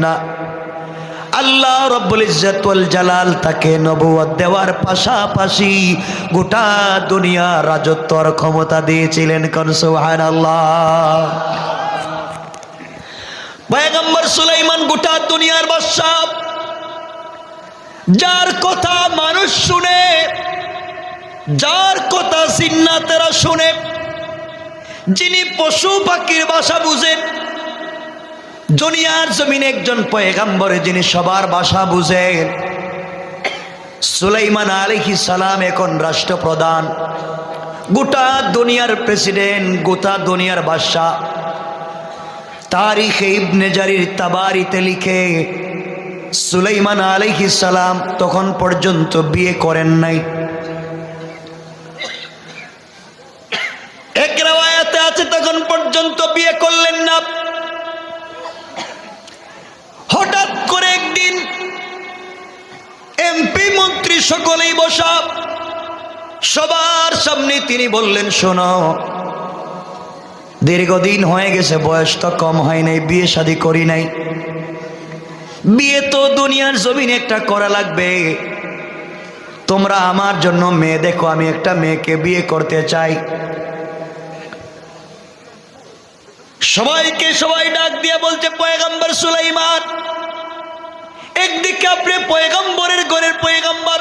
না। আল্লাহ রব্বুল ইজ্জত ওয়াল জালাল তাকে নবুয়ত দেওয়ার পাশাপাশি গোটা দুনিয়া রাজত্বর ক্ষমতা দিয়েছিলেন। কোন সুবহানাল্লাহ। পয়গম্বর সুলাইমান গোটা দুনিয়ার বাদশা, যার কথা মানুষ শুনে, যার কথা জিন্নাতেরা শুনে, যিনি পশু পাখির ভাষা বুঝেন। দুনিয়ার জমিনে একজন পয়গম্বর যিনি সবার ভাষা বুঝেন। সুলাইমান আলাইহিস সালাম এখন রাষ্ট্রপ্রধান, গোটা দুনিয়ার প্রেসিডেন্ট, গোটা দুনিয়ার বাদশা। তারিখে ইবনে জারির তাবারিতে লিখে সুলাইমান আলাইহিস সালাম তখন পর্যন্ত বিয়ে করেন নাই। এক রাওয়ায়াতে আছে তখন পর্যন্ত বিয়ে করলেন না। হঠাৎ করে একদিন এমপি মন্ত্রী সকলেই বসা, সবার সামনে তিনি বললেন, শোনো, দীর্ঘদিন হয়ে গেছে, বয়স তো কম হয় নাই, বিয়ে শাদী করি নাই। বিয়ে তো দুনিয়ার জমিনে একটা করা লাগবে। তোমরা আমার জন্য মেয়ে দেখো, আমি একটা মেয়েকে বিয়ে করতে চাই। সবাইকে সবাই ডাক দিয়ে বলছে, পয়গম্বর সুলাইমান, একদিকে আপনি পয়গম্বরের ঘরের পয়গম্বর,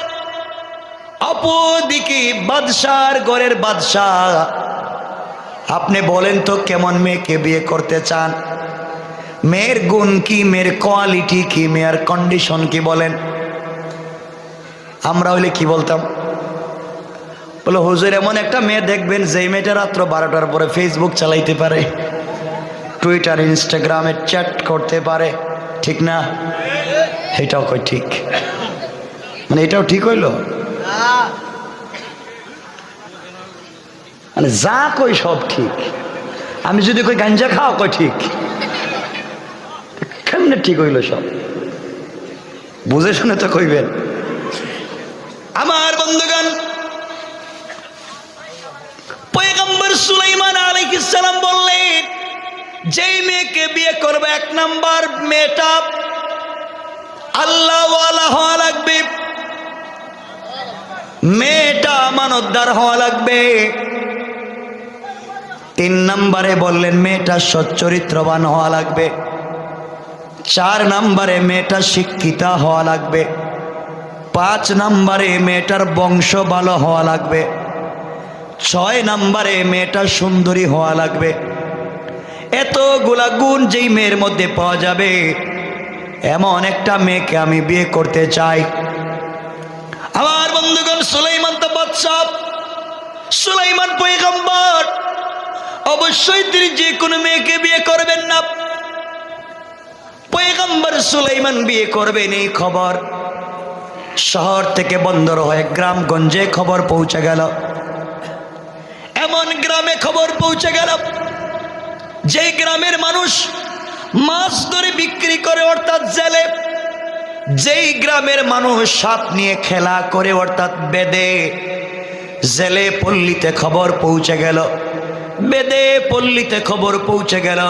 অপরদিকে বাদশার ঘরের বাদশাহ। আপনি বলেন তো কেমন মেয়েকে বিয়ে করতে চান? মেয়ের গুণ কি, মেয়ের কোয়ালিটি কি, মেয়ের কন্ডিশন কি বলেন। আমরা হইলে কি বলতাম? বলো, হুজুর এমন একটা মেয়ে দেখবেন যেই মেয়েটা রাত্র 12টার পরে ফেসবুক চালাইতে পারে, টুইটার ইনস্টাগ্রামে চ্যাট করতে পারে, ঠিক না? এটাও কই ঠিক? মানে এটাও ঠিক হইল? মানে যা কই সব ঠিক। আমি যদি কই গাঞ্জা খাও, কই ঠিক? কেমনে ঠিক হইল সব? বুঝে শুনে তো কইবেন। আমার বন্ধুগণ, পয়গম্বর সুলাইমান আলাইহিস সালাম বললেন, যেই মেয়েকে বিয়ে করবে, এক নাম্বার মেয়েটা আল্লাহ ওয়ালা হওয়া লাগবে, মেয়েটা আমানতদার হওয়া লাগবে। 3 নম্বরে বললেন মেয়েটা সচ্চরিত্রবান হওয়া লাগবে। 4 নম্বরে মেয়েটা শিক্ষিতা হওয়া লাগবে। 5 নম্বরে মেয়েটার বংশ ভালো হওয়া লাগবে। 6 নম্বরে মেয়েটা সুন্দরী হওয়া লাগবে। এতগুলা গুণ যেই মেয়ের মধ্যে পাওয়া যাবে, এমন একটা মেয়েকে আমি বিয়ে করতে চাই। আমার বন্ধুগণ, সুলাইমান তো বাদশা, সুলাইমান পয়গম্বর, অবশ্যই তিনি যে কোনো মেয়েকে বিয়ে করবেন না। পয়গম্বর সুলাইমান বিয়ে করবেন, এই খবর শহর থেকে বন্দর হয়ে গ্রামগঞ্জে খবর পৌঁছে গেল। এমন গ্রামে খবর পৌঁছে গেল, যেই গ্রামের মানুষ মাছ ধরে বিক্রি করে, অর্থাৎ জেলে। যেই গ্রামের মানুষ সাপ নিয়ে খেলা করে, অর্থাৎ বেদে। জেলে পল্লীতে খবর পৌঁছে গেল, বেদে পল্লীতে খবর পৌঁছে গেল,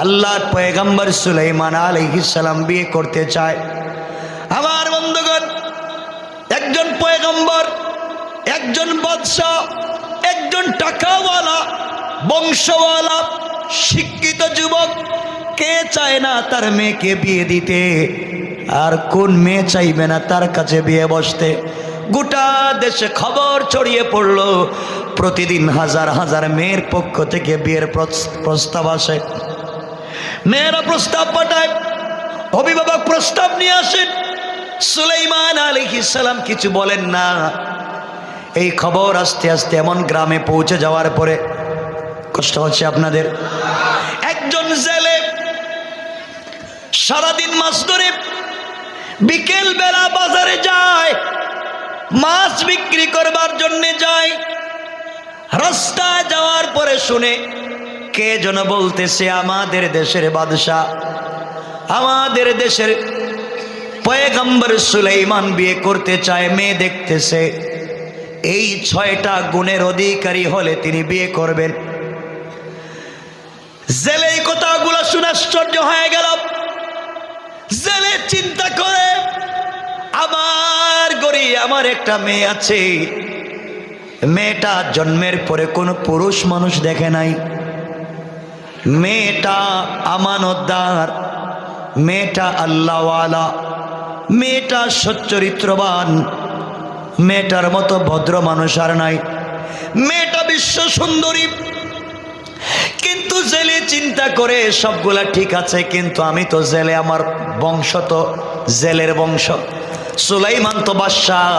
আল্লাহর পয়গম্বর সুলাইমান আলাইহিস সালাম বিয়ে করতে চায়। আমার বন্ধুগণ, একজন পয়গম্বর, একজন বাদশা, একজন টাকাওয়ালা, বংশওয়ালা, শিক্ষিত যুবক, কে চায় না তার মেয়েকে বিয়ে দিতে? আর কোন মেয়ে চাইবে না তার কাছে বিয়ে বসতে? গোটা দেশে খবর ছড়িয়ে পড়ল, প্রতিদিন হাজার হাজার মেয়ের পক্ষ থেকে বিয়ের প্রস্তাব আসে। মেয়েরা প্রস্তাব পাঠায়, অভিভাবক প্রস্তাব নিয়ে আসেন। সুলাইমান আলাইহিস সালাম কিছু বলেন না। এই খবর আস্তে আস্তে এমন গ্রামে পৌঁছে যাওয়ার পরে, কষ্ট হচ্ছে আপনাদের? একজন জেলে সারাদিন মাছ ধরে, বিকেল বেলা বাজারে যায়, মাছ বিক্রি করবার জন্য যায়। রাস্তায় যাওয়ার পরে শুনে কে যেন বলতেছে, আমাদের দেশের বাদশা, আমাদের দেশের পয়গম্বর সুলাইমান বিয়ে করতে চায়, মেয়ে দেখতেছে। এই 6টা গুণের অধিকারী হলে তিনি বিয়ে করবেন। জেলে এই কথাগুলো শুনে আশ্চর্য হয়ে গেল। জেলে চিন্তা করে আমার ঘরে আমার একটা মেয়ে আছে, মেয়েটা জন্মের পরে কোনো পুরুষ মানুষ দেখে নাই, মেয়েটা আমানতদার, মেয়েটা আল্লাহওয়ালা, মেয়েটা সচ্চরিত্রবান, মেয়েটার মতো ভদ্র মানুষ আর নাই, মেয়েটা বিশ্ব সুন্দরী। কিন্তু জেলে চিন্তা করে সবগুলা ঠিক আছে, কিন্তু আমি তো জেলে, আমার বংশ তো জেলের বংশ, সুলাইমান তো বাদশাহ,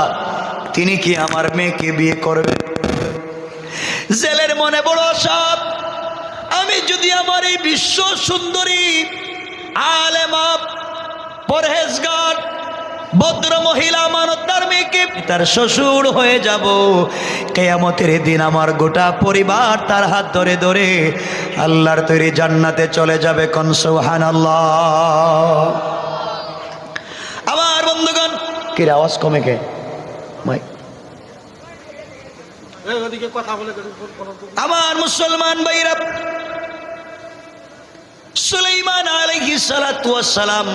তিনি কি আমার মেয়েকে বিয়ে করবে? জেলের মনে বড় আশা, আমি যদি আমার এই বিশ্ব সুন্দরী আলেমা পরহেজগার ভদ্র মহিলা আমানতদার মেয়েকে তার শ্বশুর হয়ে যাব, কিয়ামতের দিন আমার গোটা পরিবার তার হাত ধরে ধরে আল্লাহর তৈরি জান্নাতে চলে যাবে। কোন সুবহানাল্লাহ। আমার বন্ধুগণ, কি আওয়াজ কমে কে মাই? আমার মুসলমান ভাইরা, সুলাইমান আলাইহিস সালাতু ওয়াস সালাম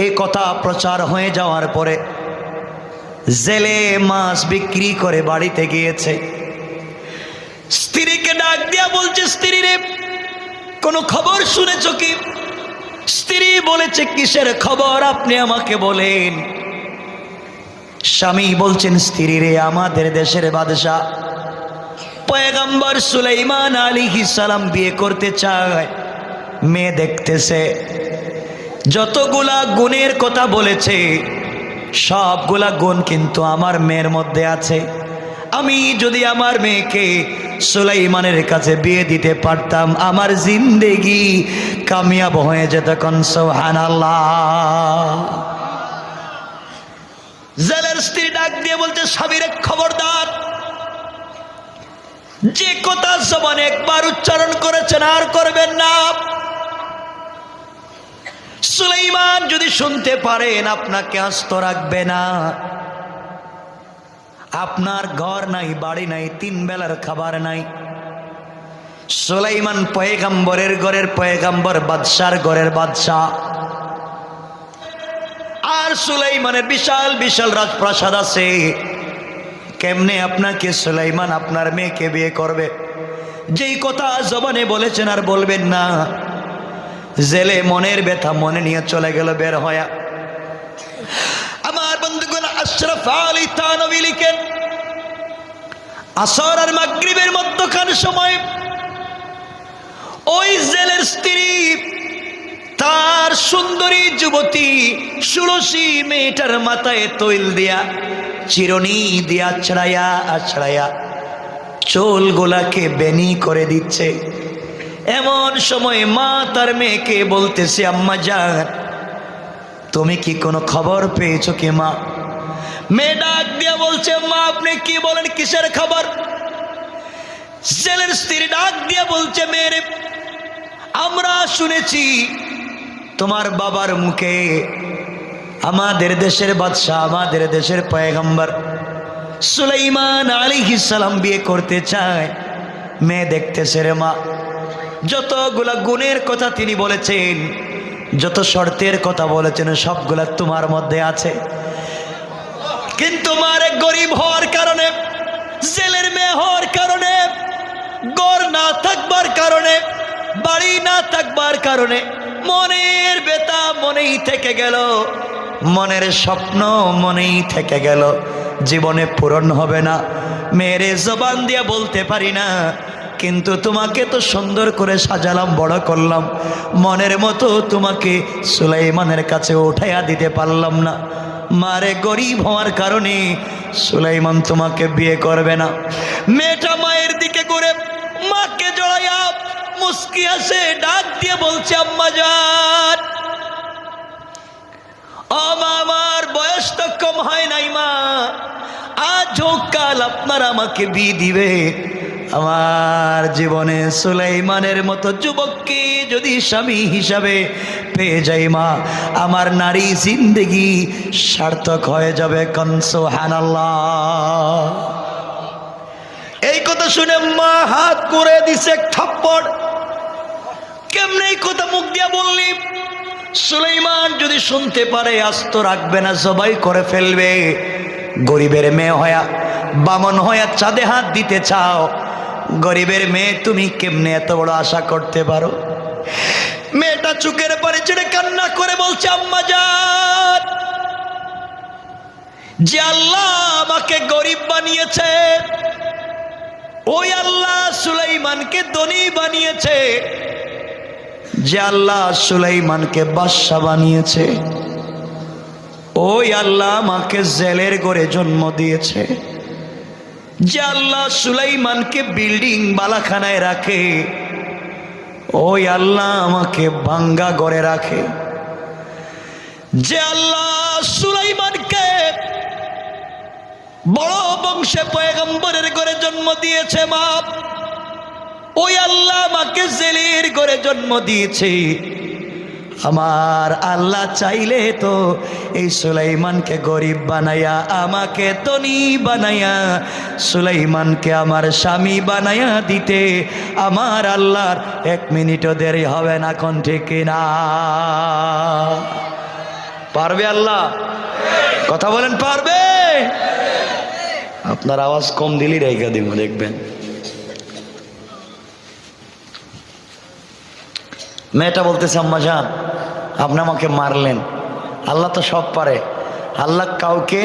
এই কথা প্রচার হয়ে যাওয়ার পরে জেলে মাছ বিক্রি করে বাড়িতে গিয়েছে। স্ত্রীকে ডাক দিয়া বলছে, স্ত্রী রে, কোনো খবর শুনেছ কি? স্ত্রী বলেছে, কিসের খবর আপনি আমাকে বলেন। স্বামী বলছেন, স্ত্রী রে, আমাদের দেশের বাদশাহ পয়গম্বর সুলাইমান আলাইহিস সালাম বিয়ে করতে চায়, মেয়ে দেখতেছে, যতগুলা গুণের কথা বলেছে সবগুলা গুণ কিন্তু আমার মেয়ের মধ্যে আছে। আমি যদি আমার মেয়েকে সুলাইমানের কাছে বিয়ে দিতে পারতাম, আমার জিন্দেগি কামিয়াব হয়ে যেত। কোন সুবহানাল্লাহ। জেলের স্ত্রী ডাক দিয়ে বলতে, স্বামীর খবরদার, যে কথা জবানে একবার উচ্চারণ করেছেন আর করবেন না। সুলাইমান যদি শুনতে পারেন আপনাকে আস্ত রাখবে না। আপনার ঘর নাই, বাড়ি নাই, 3 বেলার খাবার নাই। সুলাইমান পয়গম্বরের ঘরের পয়গম্বর, বাদশার ঘরের বাদশাহ। আর সুলাইমানের বিশাল বিশাল রাজপ্রাসাদ আছে। কেমনে আপনাকে সুলাইমান আপনার মেয়েকে বিয়ে করবে? যেই কথা জবানে বলেছেন আর বলবেন না। জেলে মনের ব্যথা মনে নিয়ে চলে গেল বের হয়া। আমার বন্ধুগণ, আশরাফ আলী থানভী লিখেন, আসর আর মাগরিবের মধ্যখান সময় ওই জেলের স্ত্রী তার সুন্দরী যুবতী ষোড়শী মেয়েটার মাথায় তৈল দিয়া, চিরুনি দিয়া আছড়াইয়া আছড়াইয়া চুল গোলাকে বেনি করে দিচ্ছে। এমন সময় মা তার মেয়েকে বলতেছে, আম্মা জান, তুমি কি কোনো খবর পেয়েছো কি মা? মেয়ে ডাক দিয়া বলছে, মা আপনি কি বলেন, কিসের খবর? জেলের স্ত্রী ডাক দিয়া বলছে, মেয়ে, আমরা শুনেছি তোমার বাবার মুখে আমাদের দেশের বাদশাহ, আমাদের দেশের পয়গম্বর সুলাইমান আলাইহিস সালাম বিয়ে করতে চায়। মেয়ে দেখতেছে রে মা, যতগুলা গুণের কথা তিনি বলেছেন, যত শর্তের কথা বলেছেন, সবগুলা তোমার মধ্যে আছে। কিন্তু মার গরিব হওয়ার কারণে, জেলের মেয়ে হওয়ার কারণে, ঘর না থাকবার কারণে, বাড়ি না থাকবার কারণে মনের ব্যথা মনেই থেকে গেল, মনের স্বপ্ন মনেই থেকে গেল, জীবনে পূরণ হবে না। মেয়েরে জবান দিয়ে বলতে পারি না, কিন্তু তোমাকে তো সুন্দর করে সাজালাম, বড় করলাম, মনের মতো তোমাকে সুলাইমানের কাছে উঠাইয়া দিতে পারলাম না। মারে গরিব হওয়ার কারণে সুলাইমান তোমাকে বিয়ে করবে না। মেয়েটা মায়ের দিকে ঘুরে মাকে জড়াইয়া মুস্কি আসে, ডাক দিয়ে বলছে, আম্মা জান, ও মা, আমার বয়স তো কম হয় নাই মা, আজ হোক কাল আপনারা আমাকে বিয়ে দিবে। আমার জীবনে সুলাইমানের মতো যুবককে যদি স্বামী হিসাবে পেয়ে যাই মা, আমার নারী জিন্দেগি সার্থক হয়ে যাবে। কোন সুবহানাল্লাহ। এই কথা শুনে মা হাত করে দিছে থাপ্পড়। কেমনে এই কথা মুখ দিয়া বললি? সুলাইমান যদি শুনতে পারে আস্ত রাখবে না, জবাই করে ফেলবে। গরিবের মেয়ে হয়া, বামন হয়া চাঁদে হাত দিতে চাও? গরিবের মেয়ে তুমি কেমনে এত বড় আশা করতে পারো? মেয়েটা চোখের পানি ছেড়ে কান্না করে বলছে, আম্মা জান, যে আল্লাহ আমাকে গরিব বানিয়েছে, ওই আল্লাহ সুলাইমানকে ধনী বানিয়েছে। যে আল্লাহ সুলাইমানকে বাদশা বানিয়েছে, ওই আল্লাহ আমাকে জেলের ঘরে জন্ম দিয়েছে। যে আল্লাহ সুলাইমানকে বিল্ডিং বালাখানায় রাখে, ওই আল্লাহ আমাকে ভাঙ্গা ঘরে রাখে। যে আল্লাহ সুলাইমানকে বড় বংশে পয়গম্বরের ঘরে জন্ম দিয়েছে মা, ওই আল্লাহ আমাকে জেলের ঘরে জন্ম দিয়েছে। আমার আল্লাহ চাইলে তো এই সুলাইমানকে গরিব বানায়া আমাকে ধনী বানায়া সুলাইমানকে আমার স্বামী বানায়া দিতে আমার আল্লাহর 1 মিনিটও দেরি হবে না। কোন ঠিক কিনা? পারবে আল্লাহ? কথা বলেন, পারবে? আপনার আওয়াজ কম দিলেই রেখে দিব, দেখবেন। মেয়েটা বলতেছে, আম্মা জান, আপনি আমাকে মারলেন, আল্লাহ তো সব পারে। আল্লাহ কাউকে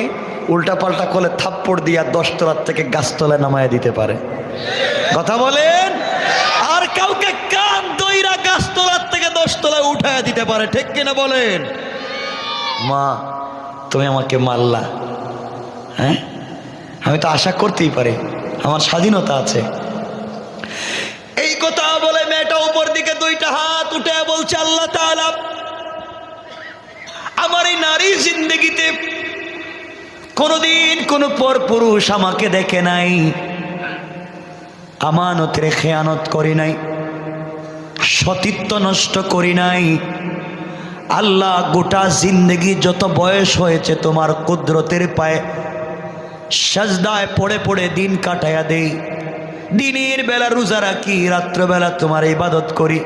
উল্টা পাল্টা করলে থাপ্পড় দিয়া 10 তলার থেকে গাছতলায় নামায় দিতে পারে। কথা বলেন। আর কাউকে কান দইরা গাছতলার থেকে 10 তলায় উঠায় দিতে পারে। ঠিক কিনা বলেন? মা, তুমি আমাকে মারলা, হ্যাঁ, আমি তো আশা করতেই পারি, আমার স্বাধীনতা আছে। এই কথা বলে মেয়েটা উপর দিকে 2টা হাত উঠে বলছে, আল্লাহ তাআলা আমার এই নারী জিন্দেগিতে কোনদিন কোন পর পুরুষ আমাকে দেখে নাই, আমানতের খেয়ানত করি নাই, সতীত্ব নষ্ট করি নাই। আল্লাহ গোটা জিন্দেগি যত বয়স হয়েছে তোমার কুদরতের পায়ে সাজদায় পড়ে পড়ে দিন কাটায়া দেই। দিনের বেলা রোজা রাখি, রাত্রবেলা তোমার ইবাদত করি।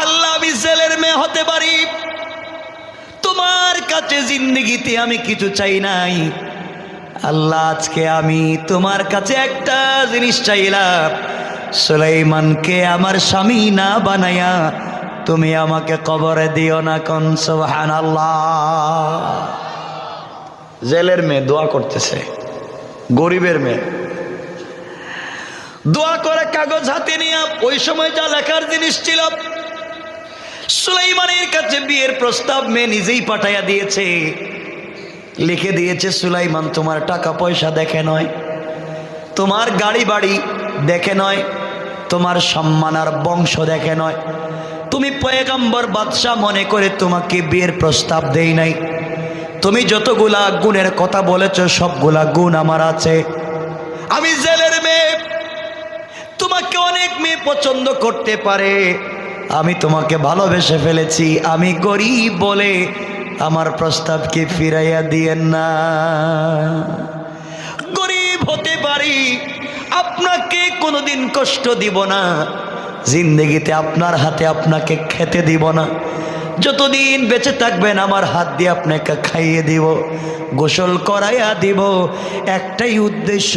আল্লাহ, আমি জেলের মেয়ে হতে পারি, তোমার কাছে জিন্দেগিতে আমি কিছু চাই নাই। আল্লাহ, আজকে আমি তোমার কাছে একটা জিনিস চাইলাম, সুলাইমানকে আমার স্বামী না বানায়া তুমি আমাকে কবরে দিও না। কোন সুবহানাল্লাহ। জেলের মেয়ে দোয়া করতেছে, গরিবের মেয়ে দোয়া করে কাগজ হাতে নিয়ে, ওই সময় যা লেখার জিনিস ছিল, সুলাইমানের কাছে বিয়ের প্রস্তাব মেয়ে নিজেই পাঠাইয়া দিয়েছে। লিখে দিয়েছে, সুলাইমান তোমার টাকা পয়সা দেখে নয়, তোমার গাড়ি বাড়ি দেখে নয়, তোমার সম্মান আর বংশ দেখে নয়, তুমি পয়গম্বর বাদশা মনে করে তোমাকে বিয়ের প্রস্তাব দেই নাই। তুমি যতগুলা গুণের কথা বলেছ সবগুলা গুণ আমার আছে। আমি জেলের মেয়ে, তোমাকে অনেক মেয়ে পছন্দ করতে পারে, আমি তোমাকে ভালোবেসে ফেলেছি। আমি গরিব বলে আমার প্রস্তাবকে ফিরাইয়া দিয়েন না। গরিব হতে পারি, আপনাকে কোনোদিন কষ্ট দিব না, জিন্দেগিতে আপনার হাতে আপনাকে খেতে দিব না। যতদিন বেঁচে থাকবেন আমার হাত দিয়ে আপনাকে খাইয়ে দিব, গোসল করাইয়া দিব। একটাই উদ্দেশ্য,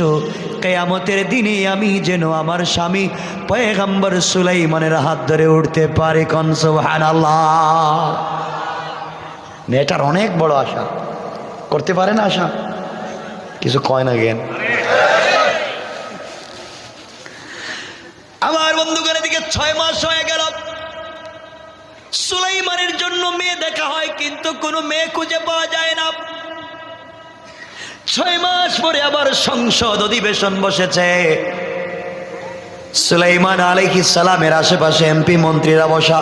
কিয়ামতের দিনে আমি যেন আমার স্বামী পয়গম্বর সুলাইমানের হাত ধরে উঠতে পারি। কোন সুবহানাল্লাহ। মেয়েটার অনেক বড় আশা, করতে পারে না আশা? কিছু কয় না জ্ঞান। আমার বন্ধুগণ, এদিকে 6 মাস হয়ে গেল, সুলাইমানের জন্য মেয়ে দেখা হয় কিন্তু কোনো মেয়ে খুঁজে পাওয়া যায় না। 6 মাস পরে আবার সংসদ অধিবেশন বসেছে। সুলাইমান আলাইহিস সালামের আশেপাশে এমপি মন্ত্রীরা বসা।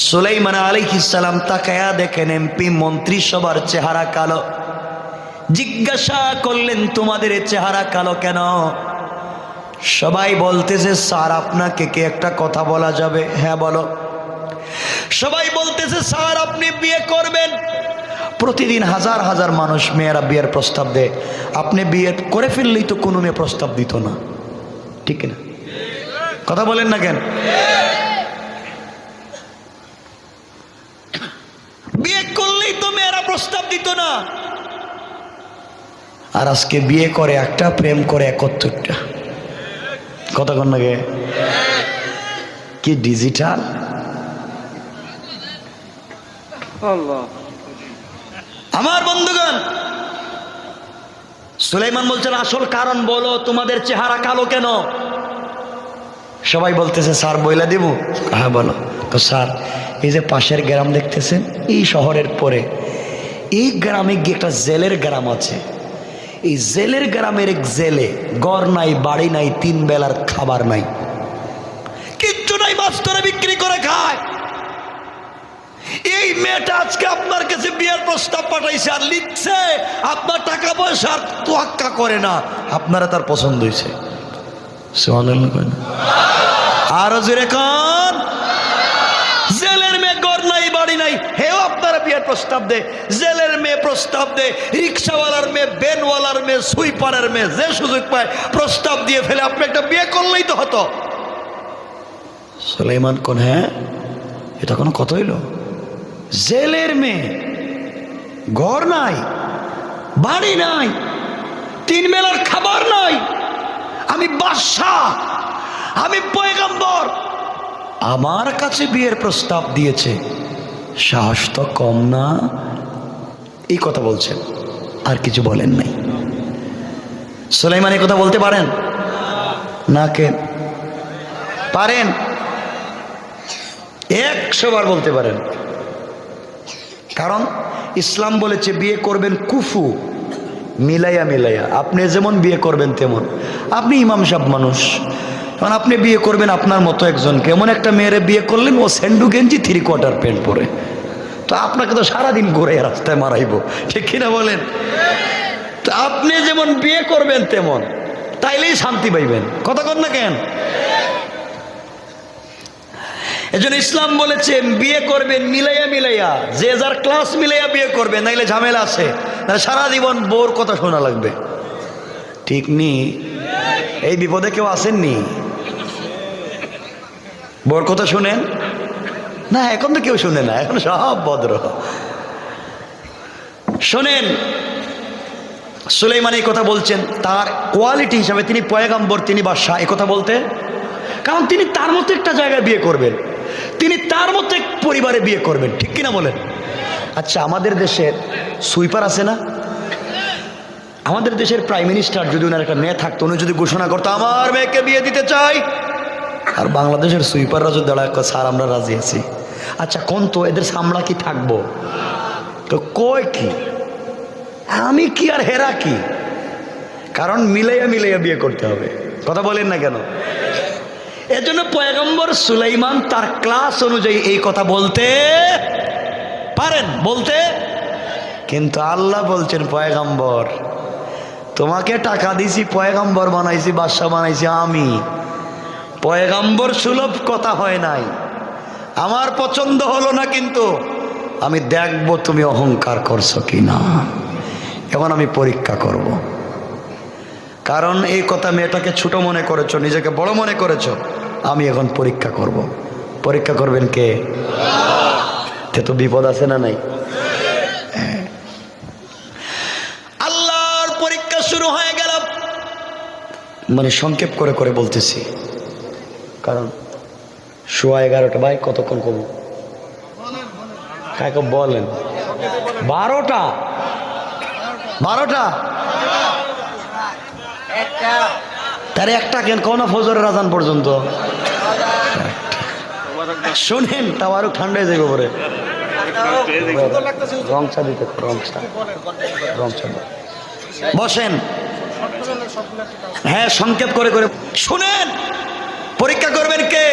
সুলাইমান আলাইহিস সালাম তাকায়া দেখেন এমপি মন্ত্রী সবার চেহারা কালো। জিজ্ঞাসা করলেন, তোমাদের চেহারা কালো কেন? সবাই বলতেছে, স্যার আপনাকে কি একটা কথা বলা যাবে? হ্যাঁ বলো। সবাই বলতেছে, স্যার আপনি বিয়ে করবেন। প্রতিদিন হাজার হাজার মানুষ মেয়েরা বিয়ের প্রস্তাব দেয়, আপনি বিয়ে করে ফেললেই তো কোনো মেয়ে প্রস্তাব দিত না। ঠিক না? কথা বলেন না কেন? প্রস্তাব দিত না, আর আজকে বিয়ে করে একটা, প্রেম করে 71টা। কতক্ষণ লাগে? কি ডিজিটাল! আমার বন্ধুগণ, সুলাইমান বলছেন আসল কারণ বলো, তোমাদের চেহারা কালো কেন? সবাই বলতেছে স্যার বইলা দিব। হ্যাঁ বলো। তো স্যার, এই যে পাশের গ্রাম দেখতেছেন, এই শহরের পরে এই গ্রামে গিয়ে একটা জেলের গ্রাম আছে। এই জেলের গ্রামের এক জেলে ঘর নাই, বাড়ি নাই, 3 বেলার খাবার নাই, কিচ্ছু নাই, মাছ ধরে বিক্রি করে খায়। এই মেয়েটা আজকে আপনার কাছে বিয়ের প্রস্তাব পাঠাইছে আর লিখছে আপনার টাকা পয়সার তোয়াক্কা করে না, আপনারা তার পছন্দ হয়েছে। আরো জোরে কান। জেলের মেয়ে ঘর নাই, বাড়ি নাই, হেও আপনারা বিয়ের প্রস্তাব দে। জেলের মেয়ে প্রস্তাব দে, রিক্সাওয়ালার মেয়ে, বেনওয়ালার মেয়ে, সুইপারের মেয়ে, যে সুযোগ পায় প্রস্তাব দিয়ে ফেলে। আপনি একটা বিয়ে করলেই তো হতো। সুলাইমান কোন, হ্যাঁ এটা কোনো কথা হইল? জেলের মেয়ে, ঘর নাই, বাড়ি নাই, 3 বেলার খাবার নাই, আমি বাদশাহ, আমি পয়গম্বর, আমার কাছে বিয়ের প্রস্তাব দিয়েছে, সাহস তো কম না? এই কথা বলছেন, আর কিছু বলেন নাই। সুলাইমান এই কথা বলতে পারেন না? কেন পারেন? 100 বার বলতে পারেন। কারণ ইসলাম বলেছে বিয়ে করবেন কুফু, মিলাইয়া মিলাইয়া। আপনি যেমন বিয়ে করবেন তেমন। আপনি ইমাম সাহেব মানুষ, কারণ আপনি বিয়ে করবেন আপনার মতো একজনকে। এমন একটা মেয়েরে বিয়ে করলেন, ও স্যান্ডু গেঞ্জি 3/4 প্যান্ট পরে, তো আপনাকে তো সারাদিন ঘুরে রাস্তায় মারাইবো, ঠিক কিনা বলেন? তো আপনি যেমন বিয়ে করবেন তেমন, তাইলেই শান্তি পাইবেন। কথা কন না কেন? এজন্য ইসলাম বলেছে বিয়ে করবেন মিলাইয়া মিলাইয়া, যে যার ক্লাস মিলাইয়া বিয়ে করবে, নাইলে ঝামেলা আছে, না সারা জীবন বউর কথা শোনা লাগবে। ঠিক নি? এই বিপদে কেউ আসেননি? বউর কথা শুনেন না? এখন তো কেউ শুনে না, এখন সব ভদ্র। শোনেন, সুলাইমান এই কথা বলছেন তার কোয়ালিটি হিসাবে, তিনি পয়গম্বর, তিনি বাদশাহ, এই কথা বলতে। কারণ তিনি তার মতো একটা জায়গায় বিয়ে করবেন, তিনি তার মতো এক পরিবারে বিয়ে করবেন, ঠিক কিনা বলেন? আচ্ছা, আমাদের দেশের সুইপার আছে না? আমাদের দেশের প্রাইম মিনিস্টার যদি ওনার একটা মেয়ে থাকতো, উনি যদি ঘোষণা করতো আমার মেয়েকে বিয়ে দিতে চাই, আর বাংলাদেশের সুইপাররা যদি দাঁড়ায় স্যার আমরা রাজি আছি, আচ্ছা কোন তো এদের সামলা কি থাকবো? তো কই কি আমি কি আর হেরা কি? কারণ মিলাইয়া মিলাইয়া বিয়ে করতে হবে। কথা বলেন না কেন? এজন্য পয়গম্বর সুলাইমান তার ক্লাস অনুযায়ী এই কথা বলতে পারেন, বলতে। কিন্তু আল্লাহ বলছেন পয়গম্বর, তোমাকে টাকা দিছি, পয়গম্বর বানাইছি, বাদশা বানাইছি আমি। পয়গম্বর সুলভ কথা হয় নাই, আমার পছন্দ হলো না, কিন্তু আমি দেখব তুমি অহংকার করছো কিনা, এখন আমি পরীক্ষা করব। কারণ এই কথা মেয়েটাকে ছোট মনে করেছো, নিজেকে বড় মনে করেছো, আমি এখন পরীক্ষা করব। পরীক্ষা করবেন কে? তো বিপদ আছে না নাই? আল্লাহর পরীক্ষা শুরু হয়ে গেল। মানে সংক্ষেপ করে করে বলতেছি, কারণ 11:15 ভাই, কতক্ষণ কব? কাকে বলেন? 12টা তার একটা কেন কোন ফজরের আজান পর্যন্ত শোনেন, তাও আরো ঠান্ডা হয়ে যাবে পরে। রং চা দিতে, রং চা বসেন। হ্যাঁ, সংক্ষেপ করে করে শুনেন, পরীক্ষা করবেন কে?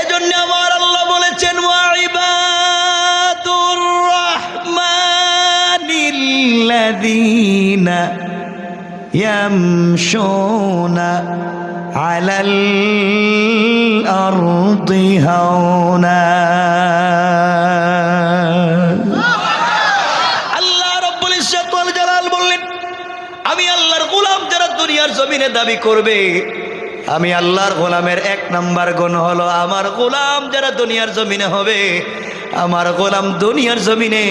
এজন্য আমার আল্লাহ বলেছেন ওয়াইবাদুর রাহমানিল্লাযীনা ইয়ামশুনা আলাল আরদি হাওনা। আল্লাহ রাব্বুল ইজ্জত ওয়াল জালাল বললেন, আমি আল্লাহর গোলাম যারা দুনিয়ার জমিনে দাবি করবে, আমি আল্লাহর গোলামের 1 নাম্বার গুণ হলো, আমার গোলাম যারা দুনিয়ার জমিনে হবে, আমার গোলাম দুনিয়ার জমিনে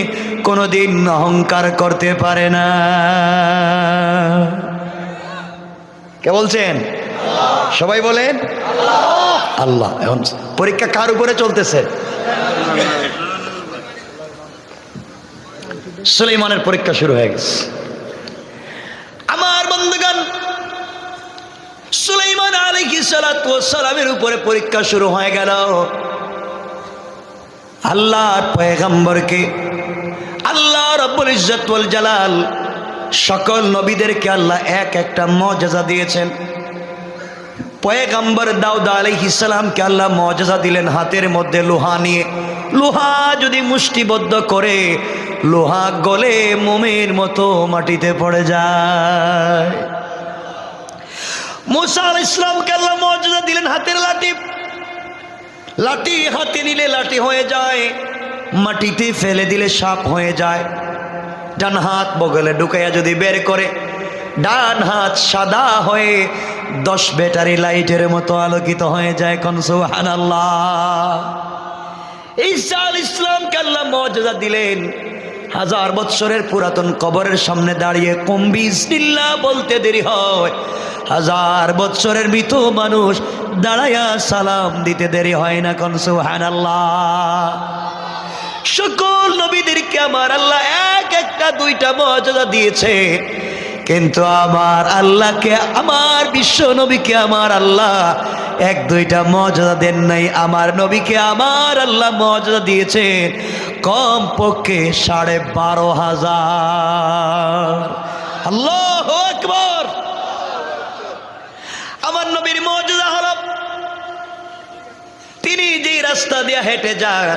কোনোদিন অহংকার করতে পারে না। কে বলছেন? সবাই বলেন আল্লাহ। এখন পরীক্ষা কার উপরে চলতেছে? সুলাইমানের পরীক্ষা শুরু হয়ে গেছে। আমার বন্ধুগণ, সুলাইমান আলাইহিস সালাতু ওয়াস সালামের উপরে পরীক্ষা শুরু হয়ে গেল। আল্লাহর পয়গম্বরকে আল্লাহ রাব্বুল ইজ্জত ওয়াল জালাল সকল নবীদেরকে আল্লাহ এক একটা মুআজিজা দিয়েছেন। পয়গম্বর দাউদ আলাইহিস সালামকে আল্লাহ মুআজিজা দিলেন হাতের মধ্যে লোহা নিয়ে। লোহা যদি মুষ্টিবদ্ধ করে লোহা গলে মোমের মতো মাটিতে পড়ে যায়। মুসা আলাইহিস সালামকে আল্লাহ মুআজিজা দিলেন হাতের লাঠি। লাঠি হাতে নিলে লাঠি হয়ে যায়, মাটিতে ফেলে দিলে সাপ হয়ে যায়। ডান হাত বগলে ঢুকাইয়া যদি বের করে ডান হাত সাদা হয়ে 10 ব্যাটারি লাইটের মতো আলোকিত হয়ে যায়। কোন সুবহানাল্লাহ। ঈসা আলাইহিস সালামকে আল্লাহ মুআজিজা দিলেন। 1000 বছরের পুরাতন কবরের সামনে দাঁড়িয়ে কুম বিসমিল্লাহ বলতে দেরি হয়, 1000 বছরের মৃত মানুষ দাঁড়ায়া সালাম দিতে দেরি হয় না। কোন সুবহানাল্লাহ। সকল নবীদেরকে আমার আল্লাহ এক একটা দুইটা মুআজিজা দিয়েছে, কিন্তু আমার আল্লাহকে, আমার বিশ্ব নবীকে আমার আল্লাহ এক দুইটা মুআজিজা দেন নাই। আমার নবীকে আমার আল্লাহ মুআজিজা দিয়েছে কম পক্ষে 12,500। আল্লাহু আকবার। আমার নবীর মুআজিজা হলো তিনি যে রাস্তা দিয়ে হেঁটে যান,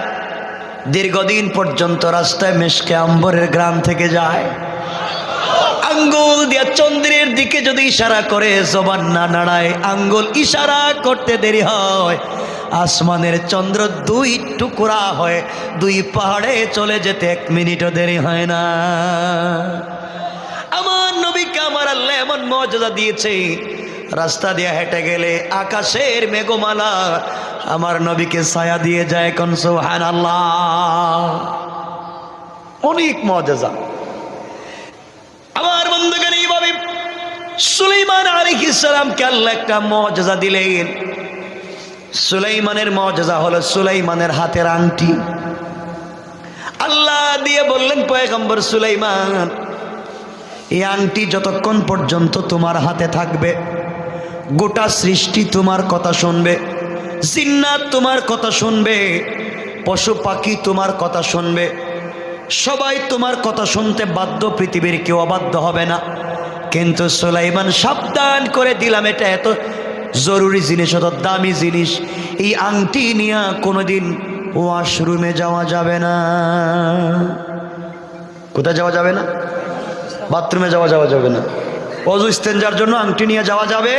দীর্ঘদিন পর্যন্ত রাস্তায় মেশকে আম্বরের গ্রাম থেকে যায়। আঙ্গুল দিয়া চন্দ্রের দিকে যদি ইশারা করে, জবান না নাড়ায়, আঙ্গুল ইশারা করতে দেরি হয়, আসমানের চন্দ্র 2 টুকরা হয়, 2 পাহাড়ে চলে যেতে 1 মিনিটও দেরি হয় না। আমার নবীকে আমার আল্লাহ এমন মুআজিজা দিয়েছে, রাস্তা দিয়ে হেঁটে গেলে আকাশের মেঘমালা আমার নবীকে ছায়া দিয়ে যায়। কোন সুবহানাল্লাহ। অনেক মুআজিজা। আমার বন্ধুগণ, এইভাবে সুলাইমান আলাইহিস সালামকে আল্লাহ একটা মুআজিজা দিলেন। সুলাইমানের মুআজিজা হলো সুলাইমানের হাতের আংটি। আল্লাহ দিয়ে বললেন, পয়গম্বর সুলাইমান, এই আংটি যতক্ষণ পর্যন্ত তোমার হাতে থাকবে গোটা সৃষ্টি তোমার কথা শুনবে, জিন্নাত তোমার কথা শুনবে, পশু পাখি তোমার কথা শুনবে, সবাই তোমার কথা শুনতে বাধ্য, পৃথিবীর কেউ অবাধ্য হবে না। কিন্তু সুলাইমান সাবধান করে দিলাম, এটা এত জরুরি জিনিস, এত দামি জিনিস, এই আংটি নিয়ে কোনোদিন ওয়াশরুমে যাওয়া যাবে না। কোথায় যাওয়া যাবে না? বাথরুমে যাওয়া যাবে না। ওযু ইস্তেঞ্জার জন্য আংটি নিয়ে যাওয়া যাবে,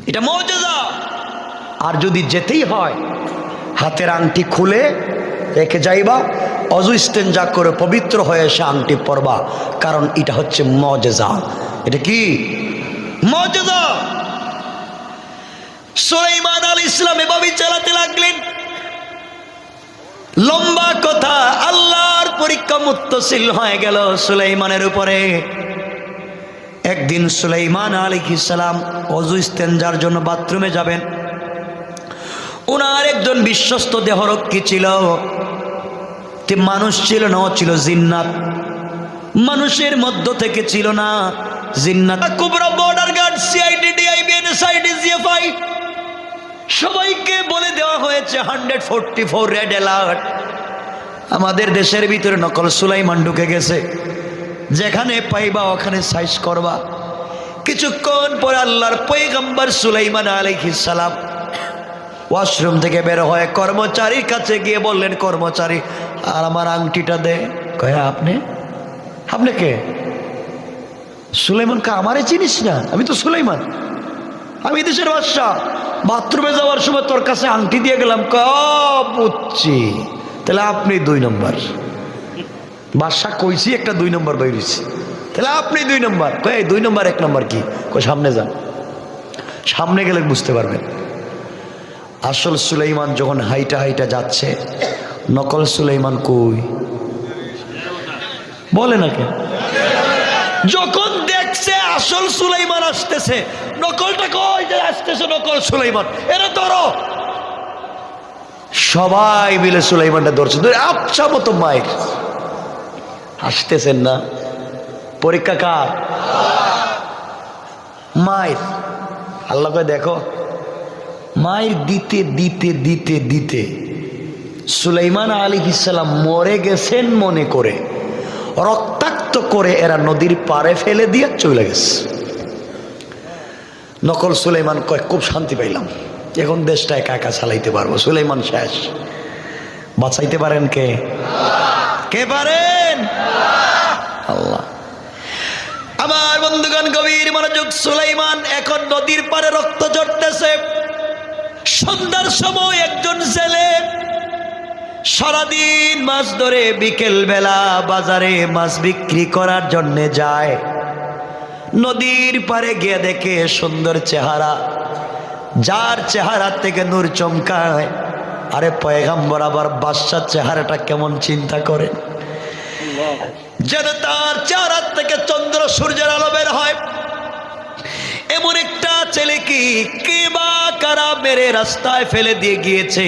এটা মুআজিজা। আর যদি যেতেই হয় হাতের আংটি খুলে রেখে যাইবা, ওযু ইস্তেঞ্জা করে পবিত্র হয়ে এসে আংটি পরবা, কারণ এটা হচ্ছে মুআজিজা। এটা কি মুআজিজা? সুলাইমান আলাইহিস সালাম এভাবে চালাতে লাগলেন। লম্বা কথা, আল্লাহর পরীক্ষা মুত্তাসিল হয়ে গেল সুলাইমানের উপরে। একদিন সুলাইমান আলাইহিস সালাম ওযু ইস্তেঞ্জার জন্য বাথরুমে যাবেন। ওনার একজন বিশ্বস্ত দেহরক্ষী ছিল, মানুষ ছিল না, ছিল জিন্নাত। মানুষের মধ্য থেকে ছিল না, জিন্নাত। কুবরা border guard, CID, DIB, NSID, GFI সবাইকে বলে দেওয়া হয়েছে 144 রেড অ্যালার্ট। আমাদের দেশের ভিতরে নকল সুলাইমান ঢুকে গেছে, যেখানে পাইবা ওখানে সাইজ করবা। কিছুক্ষণ পরে আল্লাহর পয়গম্বর সুলাইমান আলাইহিস সালাম ওয়াশরুম থেকে বের হয়ে কর্মচারীর কাছে গিয়ে বললেন, কর্মচারী, আর আমার আংটিটা দে। কয়, আপনি কে? সুলাইমান কা, আমারে চিনিস না? আমি তো সুলাইমান, আমি দেশের বাদশা। বাথরুমে যাওয়ার সময় তোর কাছে আংটি দিয়ে গেলাম। বুঝছি, তাহলে আপনি 2 নম্বর। বাদশা কইছি একটা 2 নম্বর বেরিয়েছি, তাহলে আপনি 2 নম্বর। কয় 2 নম্বর 1 নম্বর কি? কয় সামনে যান, সামনে গেলে বুঝতে পারবেন। আসল সুলাইমান যখন হাইটা হাইটা যাচ্ছে, নকল সুলাইমান কই বলে না কেন? যখন দেখছে আসল সুলাইমান আসতেছে, নকলটা কই যে আসতেছে নকল সুলাইমান, এরা ধরো। সবাই মিলে সুলাইমানটা ধরছে, ধরে আচ্ছা মতো মাইক আসতেছেন না। পরীক্ষা কার? মায়ের। আল্লাহ কয় দেখো, মায়ের দিতে দিতে দিতে দিতে সুলাইমান আলাইহিস সালাম মরে গেছেন মনে করে রক্তাক্ত করে এরা নদীর পাড়ে ফেলে দিয়ে চলে গেছে। নকল সুলাইমান কয় খুব শান্তি পাইলাম, এখন দেশটা একা একা চালাইতে পারবো। সুলাইমান শেষ। বাঁচাইতে পারেন কে? কে পারেন? আল্লাহ। আমার বন্ধুগণ গভীর মনোযোগ। সুলাইমান এখন নদীর পাড়ে রক্ত ঝরতেছে। সন্ধ্যার সময় একজন ছেলে সারাদিন মাছ ধরে বিকেল বেলা বাজারে মাছ বিক্রি করার জন্য যায়। নদীর পাড়ে গিয়ে দেখে সুন্দর চেহারা, যার চেহারা থেকে নূর চমকায়। আরে পয়গম্বর আবার বাদশার চেহারাটা কেমন চিন্তা করেন, যেন তার চেহারা থেকে চন্দ্র সূর্যের আলো বের হয়। এমন একটা ছেলে কি কে বা কারা মেরে রাস্তায় ফেলে দিয়ে গিয়েছে।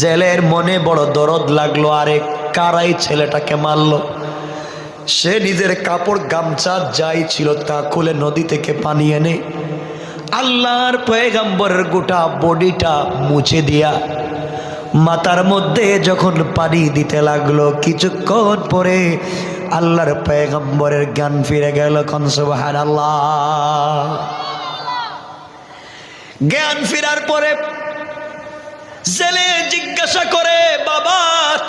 জেলের মনে বড় দরদ লাগলো, আরে কারাই ছেলেটাকে মারলো। সে নিজের কাপড় গামছা যাই ছিল তা খুলে নদী থেকে পানি এনে আল্লাহর পয়গম্বরের গোটা বডিটা মুছে দিয়া মাথার মধ্যে যখন পানি দিতে লাগলো, কিছুক্ষণ পরে আল্লাহর পয়গম্বরের জ্ঞান ফিরে গেল। কোন সুবহানাল্লাহ। জ্ঞান ফেরার পরে ছেলে জিজ্ঞাসা করে, বাবা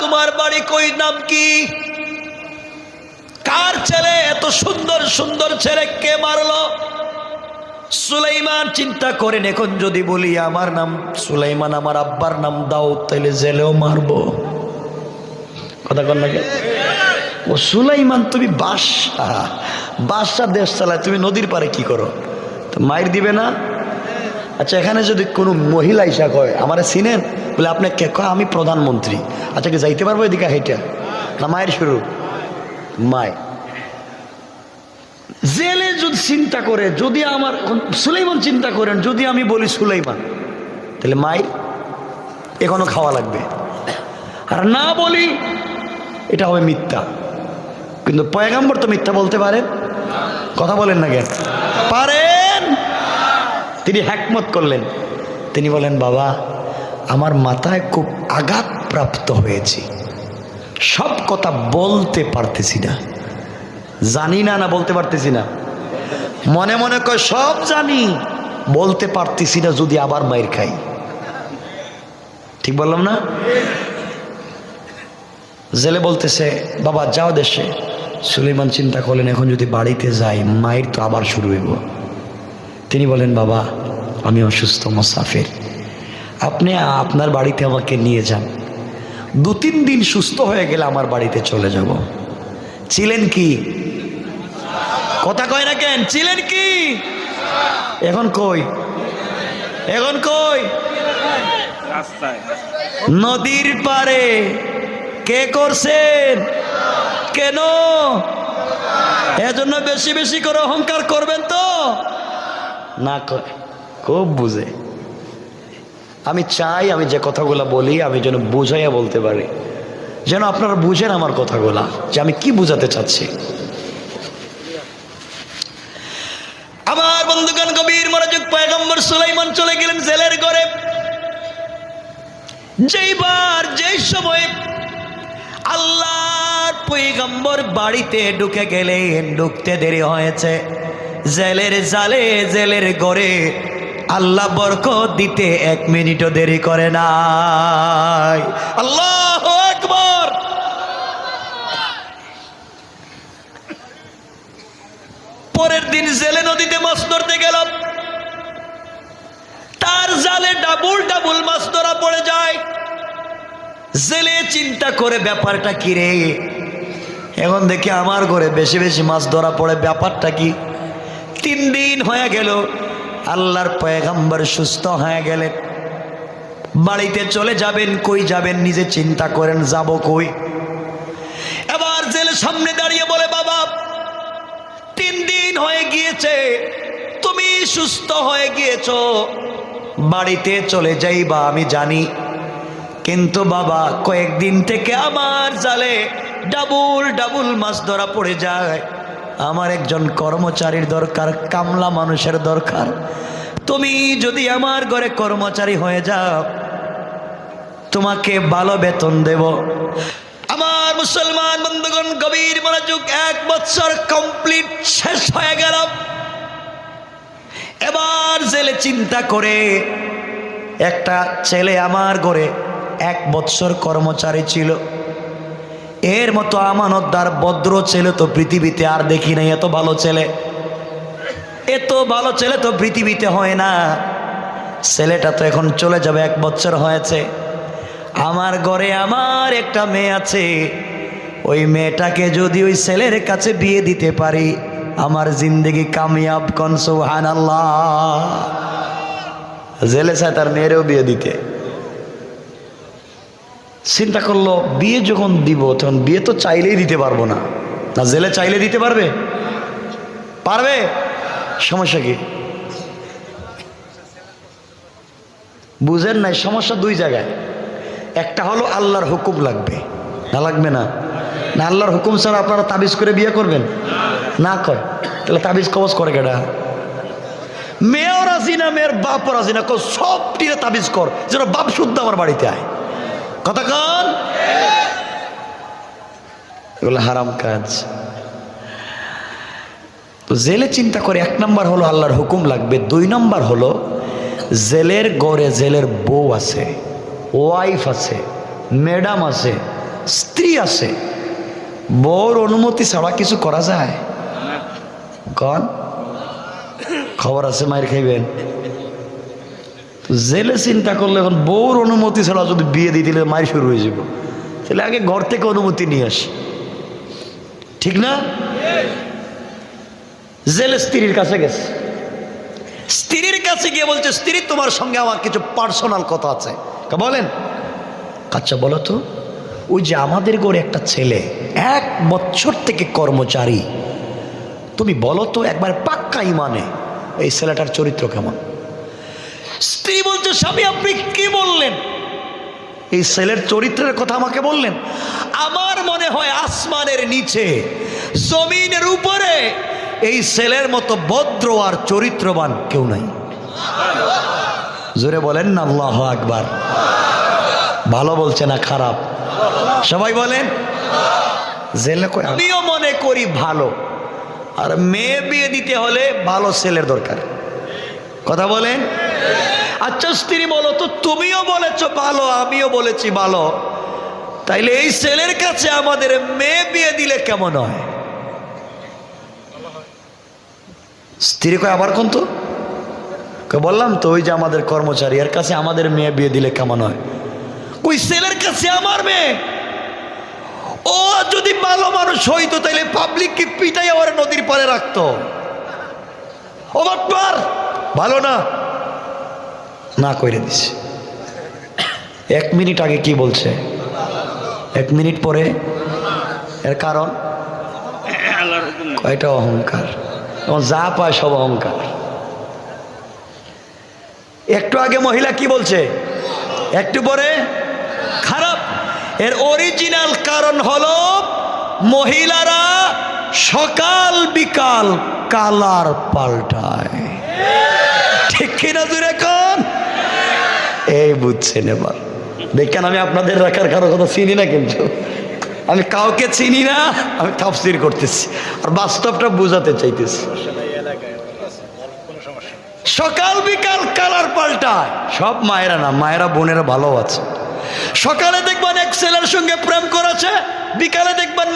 তোমার বাড়ি কই, নাম কি? কার ছেলে? এত সুন্দর সুন্দর ছেলে কে মারলো? সুলাইমান চিন্তা করেন, এখন যদি বলি আমার নাম সুলাইমান, আমার আব্বার নাম দাউদ, তাইলে জেলেও মারবো। কথা কন না কেন? ও সুলাইমান তুমি বাদশা দেশ চালায়, তুমি নদীর পারে কি করো? তো মায়ের দিবে না? আচ্ছা এখানে যদি কোনো মহিলা ইসা কয় আমারে চিনেন, বলে আপনি কে? কয় আমি প্রধানমন্ত্রী। আচ্ছা কি যাইতে পারবো এদিকে হেঁটে? না মায়ের শুরু? মায় জেলে যদি চিন্তা করে, যদি আমার সুলাইমান চিন্তা করেন, যদি আমি বলি সুলাইমান, তাহলে মায়ের এখনো খাওয়া লাগবে। আর না বলি এটা হবে মিথ্যা। কিন্তু পয়গম্বর তো মিথ্যা বলতে পারেন? কথা বলেন না কেন? পারেন। তিনি হিকমত করলেন, তিনি বলেন, বাবা আমার মাথায় খুব আঘাত প্রাপ্ত হয়েছে, সব কথা বলতে পারতেছি না। জানি না, না বলতে পারতেছি না? মনে মনে কয় সব জানি, বলতে পারতেছি না, যদি আবার মাইর খাই। ঠিক বললাম না? জেলে বলতেছে, বাবা যাও দেশে। সুলাইমান চিন্তা করলেন, এখন যদি বাড়িতে যাই মায়ের তো আবার শুরু হইব। তিনি বলেন, বাবা আমি অসুস্থ মুসাফির, আপনি আপনার বাড়িতে আমাকে নিয়ে যান, 2-3 দিন সুস্থ হয়ে গেলে আমার বাড়িতে চলে যাব। ছিলেন কি? কথা কয় না কেন? ছিলেন কি? এখন কই? এখন কই? নদীর পারে। কে করছেন? কেন? এজন্য বেশি বেশি করে অহংকার করবেন তো না? খুব বুঝে। আমি চাই আমি যে কথাগুলো বলি আমি যেন বুঝাইয়া বলতে পারি, যেন আপনারা বুঝেন আমার কথাগুলা, যে আমি কি বুঝাতে চাচ্ছি। আমার বন্ধুগণ গভীর মনোযোগ। পয়গম্বর সুলাইমান চলে গেলেন জেলের ঘরে। যেই সময় আল্লাহর পয়গম্বর বাড়িতে ঢুকে গেলেন, ঢুকতে দেরি হয়েছে। জেলের জালে, জেলের ঘরে আল্লাহ বরকত দিতে 1 মিনিটও দেরি করে নাই। আল্লাহু আকবার। পরের দিন জেলে নদীতে মাছ ধরতে গেল, তার জালে ডাবল মাছ ধরা পড়ে যায়। জেলে চিন্তা করে ব্যাপারটা কি রে, এখন দেখি আমার ঘরে বেশি বেশি মাছ ধরা পড়ে, ব্যাপারটা কি? 3 দিন হয়ে গেল, আল্লাহর পয়গম্বর সুস্থ হয়ে গেলেন। বাড়িতে চলে যাবেন, কই যাবেন নিজে চিন্তা করেন, যাব কই? এবার জেলের সামনে দাঁড়িয়ে বলে, বাবা 3 দিন হয়ে গিয়েছে, তুমি সুস্থ হয়ে গিয়েছো, বাড়িতে চলে যাইবা আমি জানি, কিন্তু বাবা কয়েকদিন থেকে আমার জালে ডাবল ডাবল মাছ ধরা পড়ে যায়, আমার একজন কর্মচারীর দরকার, কামলা মানুষের দরকার, তুমি যদি আমার ঘরে কর্মচারী হয়ে যাও তোমাকে ভালো বেতন দেব। আমার মুসলমান বন্ধুগণ গভীর মনোযোগ, 1 বছর কমপ্লিট শেষ হয়ে গেল। এবার জেলে চিন্তা করে, একটা ছেলে আমার ঘরে 1 বছর কর্মচারী ছিল, এর মতো আমানতদার ভদ্র ছেলে তো পৃথিবীতে আর দেখি নাই, এত ভালো ছেলে, এত ভালো ছেলে তো পৃথিবীতে হয় না। ছেলেটা তো এখন চলে যাবে, 1 বছর হয়েছে, আমার ঘরে আমার একটা মেয়ে আছে, ওই মেয়েটাকে যদি ওই ছেলের কাছে বিয়ে দিতে পারি আমার জিন্দেগি কামিয়াব, কোন সুবহানাল্লাহ। জেলে চায় তার মেয়েরও বিয়ে দিতে। চিন্তা করলো বিয়ে যখন দিব তখন বিয়ে তো চাইলেই দিতে পারবো না, না জেলে চাইলে দিতে পারবে? পারবে? সমস্যা কি? বুঝেন নাই? সমস্যা 2 জায়গায়। একটা হলো আল্লাহর হুকুম লাগবে, না লাগবে না? না আল্লাহর হুকুম ছাড়া আপনারা তাবিজ করে বিয়ে করবেন? না কয়, তাহলে তাবিজ কবজ করে কেডা? মেয়েও রাজি না, মেয়ের বাপও রাজি না, সব টিরে তাবিজ কর যেন বাপ শুদ্ধ আমার বাড়িতে আয়। কথা কন, এগুলো হারাম কাজ। তো জেলে চিন্তা করে 1 নম্বর হলো আল্লাহর হুকুম লাগবে, 2 নম্বর হলো জেলের গড়ে জেলের বউ আছে, ওয়াইফ আছে, ম্যাডাম আছে, স্ত্রী আছে, বউর অনুমতি ছাড়া কিছু করা যায়? কন খবর আছে মায়ের খাইবেন। জেলে চিন্তা করলে এখন বউর অনুমতি ছাড়া যদি বিয়ে দিয়ে দিলে মায়ের শুরু হয়ে যাব, তাহলে আগে ঘর থেকে অনুমতি নিয়ে আসি, ঠিক না? জেলে স্ত্রীর কাছে গেছে, স্ত্রীর কাছে গিয়ে বলছে, স্ত্রী তোমার সঙ্গে আমার কিছু পার্সোনাল কথা আছে। বলেন? আচ্ছা বলো তো, ওই যে আমাদের ঘরে একটা ছেলে 1 বছর থেকে কর্মচারী, তুমি বলো তো একবার পাক্কা ইমানে এই ছেলেটার চরিত্র কেমন? স্ত্রী বলছে, স্বামী আপনি কি বললেন? এই ছেলের চরিত্রের কথা আমাকে বললেন? আমার মনে হয় আসমানের নিচে জমিনের উপরে এই ছেলের মতো ভদ্র আর চরিত্রবান কেউ নাই। জোরে বলেন না আল্লাহু আকবার। ভালো বলছে না খারাপ? সবাই বলেন। জেলে কই আমিও মনে করি ভালো, আর মেয়ে বিয়ে দিতে হলে ভালো ছেলের দরকার। কথা বলেন? আচ্ছা স্ত্রী বলো তো, তুমিও বলেছো ভালো, আমিও বলেছি ভালো, তাইলে এই ছেলের কাছে আমাদের মেয়ে বিয়ে দিলে কেমন হয়? স্ত্রী কয় আবার কোন তো? বললাম তো ওই যে আমাদের কর্মচারী, এর কাছে আমাদের মেয়ে বিয়ে দিলে কেমন হয়? ওই ছেলের কাছে আমার মেয়ে, ও যদি ভালো মানুষ হইতো তাইলে পাবলিক কি পিটাই ওর নদীর পারে রাখতো? ও বাটপার, ভালো না, না কইরে দিছে। 1 মিনিট আগে কি বলছে, 1 মিনিট পরে এর কারণ কয়টা অহংকার, যা পায় সব অহংকার। একটু আগে মহিলা কি বলছে, একটু পরে খারাপ। এর অরিজিনাল কারণ হলো মহিলারা সকাল বিকাল কালার পাল্টায়, ঠিক কিনা জুড়ে কোন? এই বুঝছেন এবার? দেখেন আমি আপনাদের রাখার কারো কথা চিনি না, কিন্তু আমি কাউকে চিনি না, আমি তাফসীর করতেছি আর বাস্তবটা বোঝাতে চাইতেছি। সকাল বিকাল কালার পাল্টায়, সব মায়েরা না, মায়েরা বোনেরা ভালো আছে। সকালে দেখবেন এক ছেলের সঙ্গে প্রেম করেছে, বিকালে দেখবেন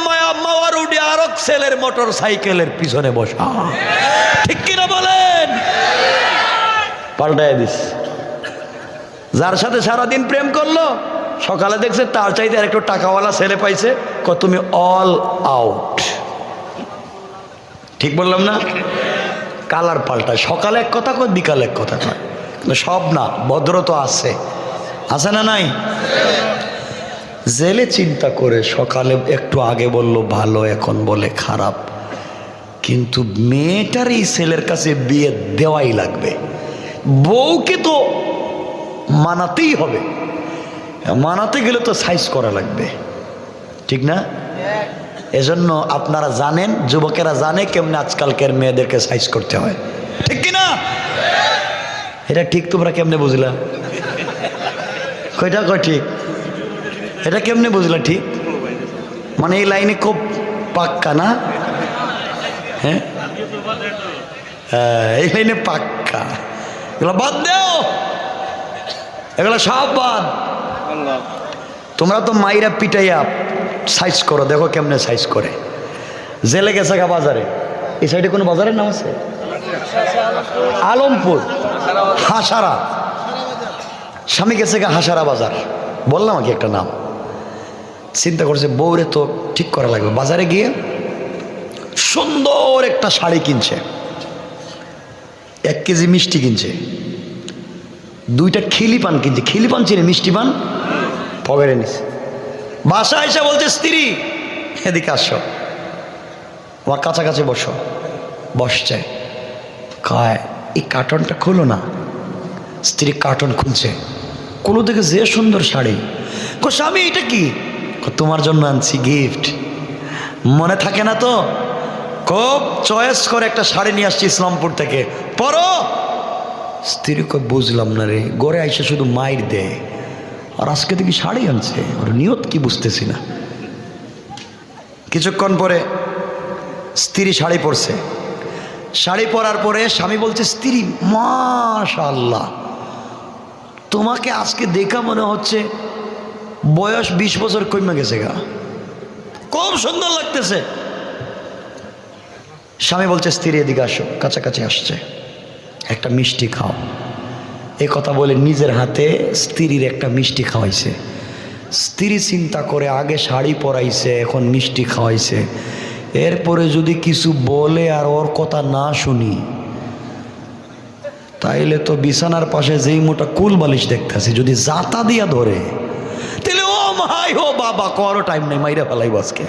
মাওয়ার উঠে আর এক ছেলের মোটর সাইকেলের পিছনে বসা, ঠিক কিনা বলেন? পাল্টায় দিস। যার সাথে সারাদিন প্রেম করলো, সকালে দেখছে তার চাইতে আর একটু টাকাওয়ালা ছেলে পাইছে, তুমি অল আউট। ঠিক বললাম না? কালার পাল্টায়, সকালে এক কথা কয়, বিকালে এক কথা কয়। সব না, ভদ্র তো আছে। আছে না নাই? জেলে চিন্তা করে সকালে একটু আগে বলল ভালো, এখন বলে খারাপ, কিন্তু মেয়েটার এই ছেলের কাছে বিয়ে দেওয়াই লাগবে। বউকে তো মানাতেই হবে, মানাতে গেলে তো সাইজ করা লাগবে, ঠিক না? এজন্য আপনারা জানেন, যুবকেরা জানে কেমনে আজকালকার মেয়েদেরকে সাইজ করতে হয়, ঠিক কিনা? এটা ঠিক, তোমরা কেমনে বুঝলা? কয়টা কয় ঠিক? এটা কেমনে বুঝলা ঠিক? মানে এই লাইনে খুব পাক্কা না? হ্যাঁ, এই লাইনে পাক্কা। এগুলো বাদ দেও, এগুলো সব বাদ। তোমরা তো মাইরা পিটাইয়া সাইজ করো, দেখো কেমনে সাইজ করে। জেলে গেছে গা বাজারে, এই সাইডে কোনো বাজারের নাম আছে? আলমপুর, হাসারা। স্বামী গেছে গা হাসারা বাজার, বললাম কি একটা নাম। চিন্তা করছে বউরে তো ঠিক করা লাগবে। বাজারে গিয়ে সুন্দর একটা শাড়ি কিনছে, 1 কেজি মিষ্টি কিনছে, 2টা খিলি পান কিনছে। খিলি পান চিনে? মিষ্টি পান পকেটে নিছে। বাসা এসে বলছে স্ত্রী এদিকে আসো, আমার কাছাকাছি বসো। বসছে, কয় এই কার্টনটা খুলো না। স্ত্রী কার্টন খুলছে, কুলো দেখে যে সুন্দর শাড়ি। কো স্বামী এটা কি? তোমার জন্য আনছি গিফট। মনে থাকে না তো, খুব চয়েস করে একটা শাড়ি নিয়ে আসছি ইসলামপুর থেকে, পরো। স্ত্রী কয় বুঝলাম না রে, গড়ে আইসে শুধু মাইর দেয়, আর আজকে দেখি শাড়ি আনছে, ওর নিয়ত কি বুঝতেছি না। কিছুক্ষণ পরে স্ত্রী শাড়ি পরছে। শাড়ি পরার পরে স্বামী বলছে স্ত্রী, মাশাআল্লাহ, তোমাকে আজকে দেখা মনে হচ্ছে বয়স 20 বছর কমে গেছে গা, খুব সুন্দর লাগতেছে। স্বামী বলছে স্ত্রী এদিকে আসো, কাছাকাছি আসছে, একটা মিষ্টি খাও। এই কথা বলে নিজের হাতে স্ত্রীর একটা মিষ্টি খাওয়াইছে। স্ত্রী চিন্তা করে আগে শাড়ি পরাইছে, এখন মিষ্টি খাওয়াইছে, এরপরে যদি কিছু বলে আর ওর কথা না শুনি, তাইলে তো বিছানার পাশে যেই মোটা কুল বালিশ দেখতেছি যদি জাতা দিয়া ধরে, তাহলে ও মাই ও বাবা, করো টাইম নেই, মাইরা ফেলাইব আজকে।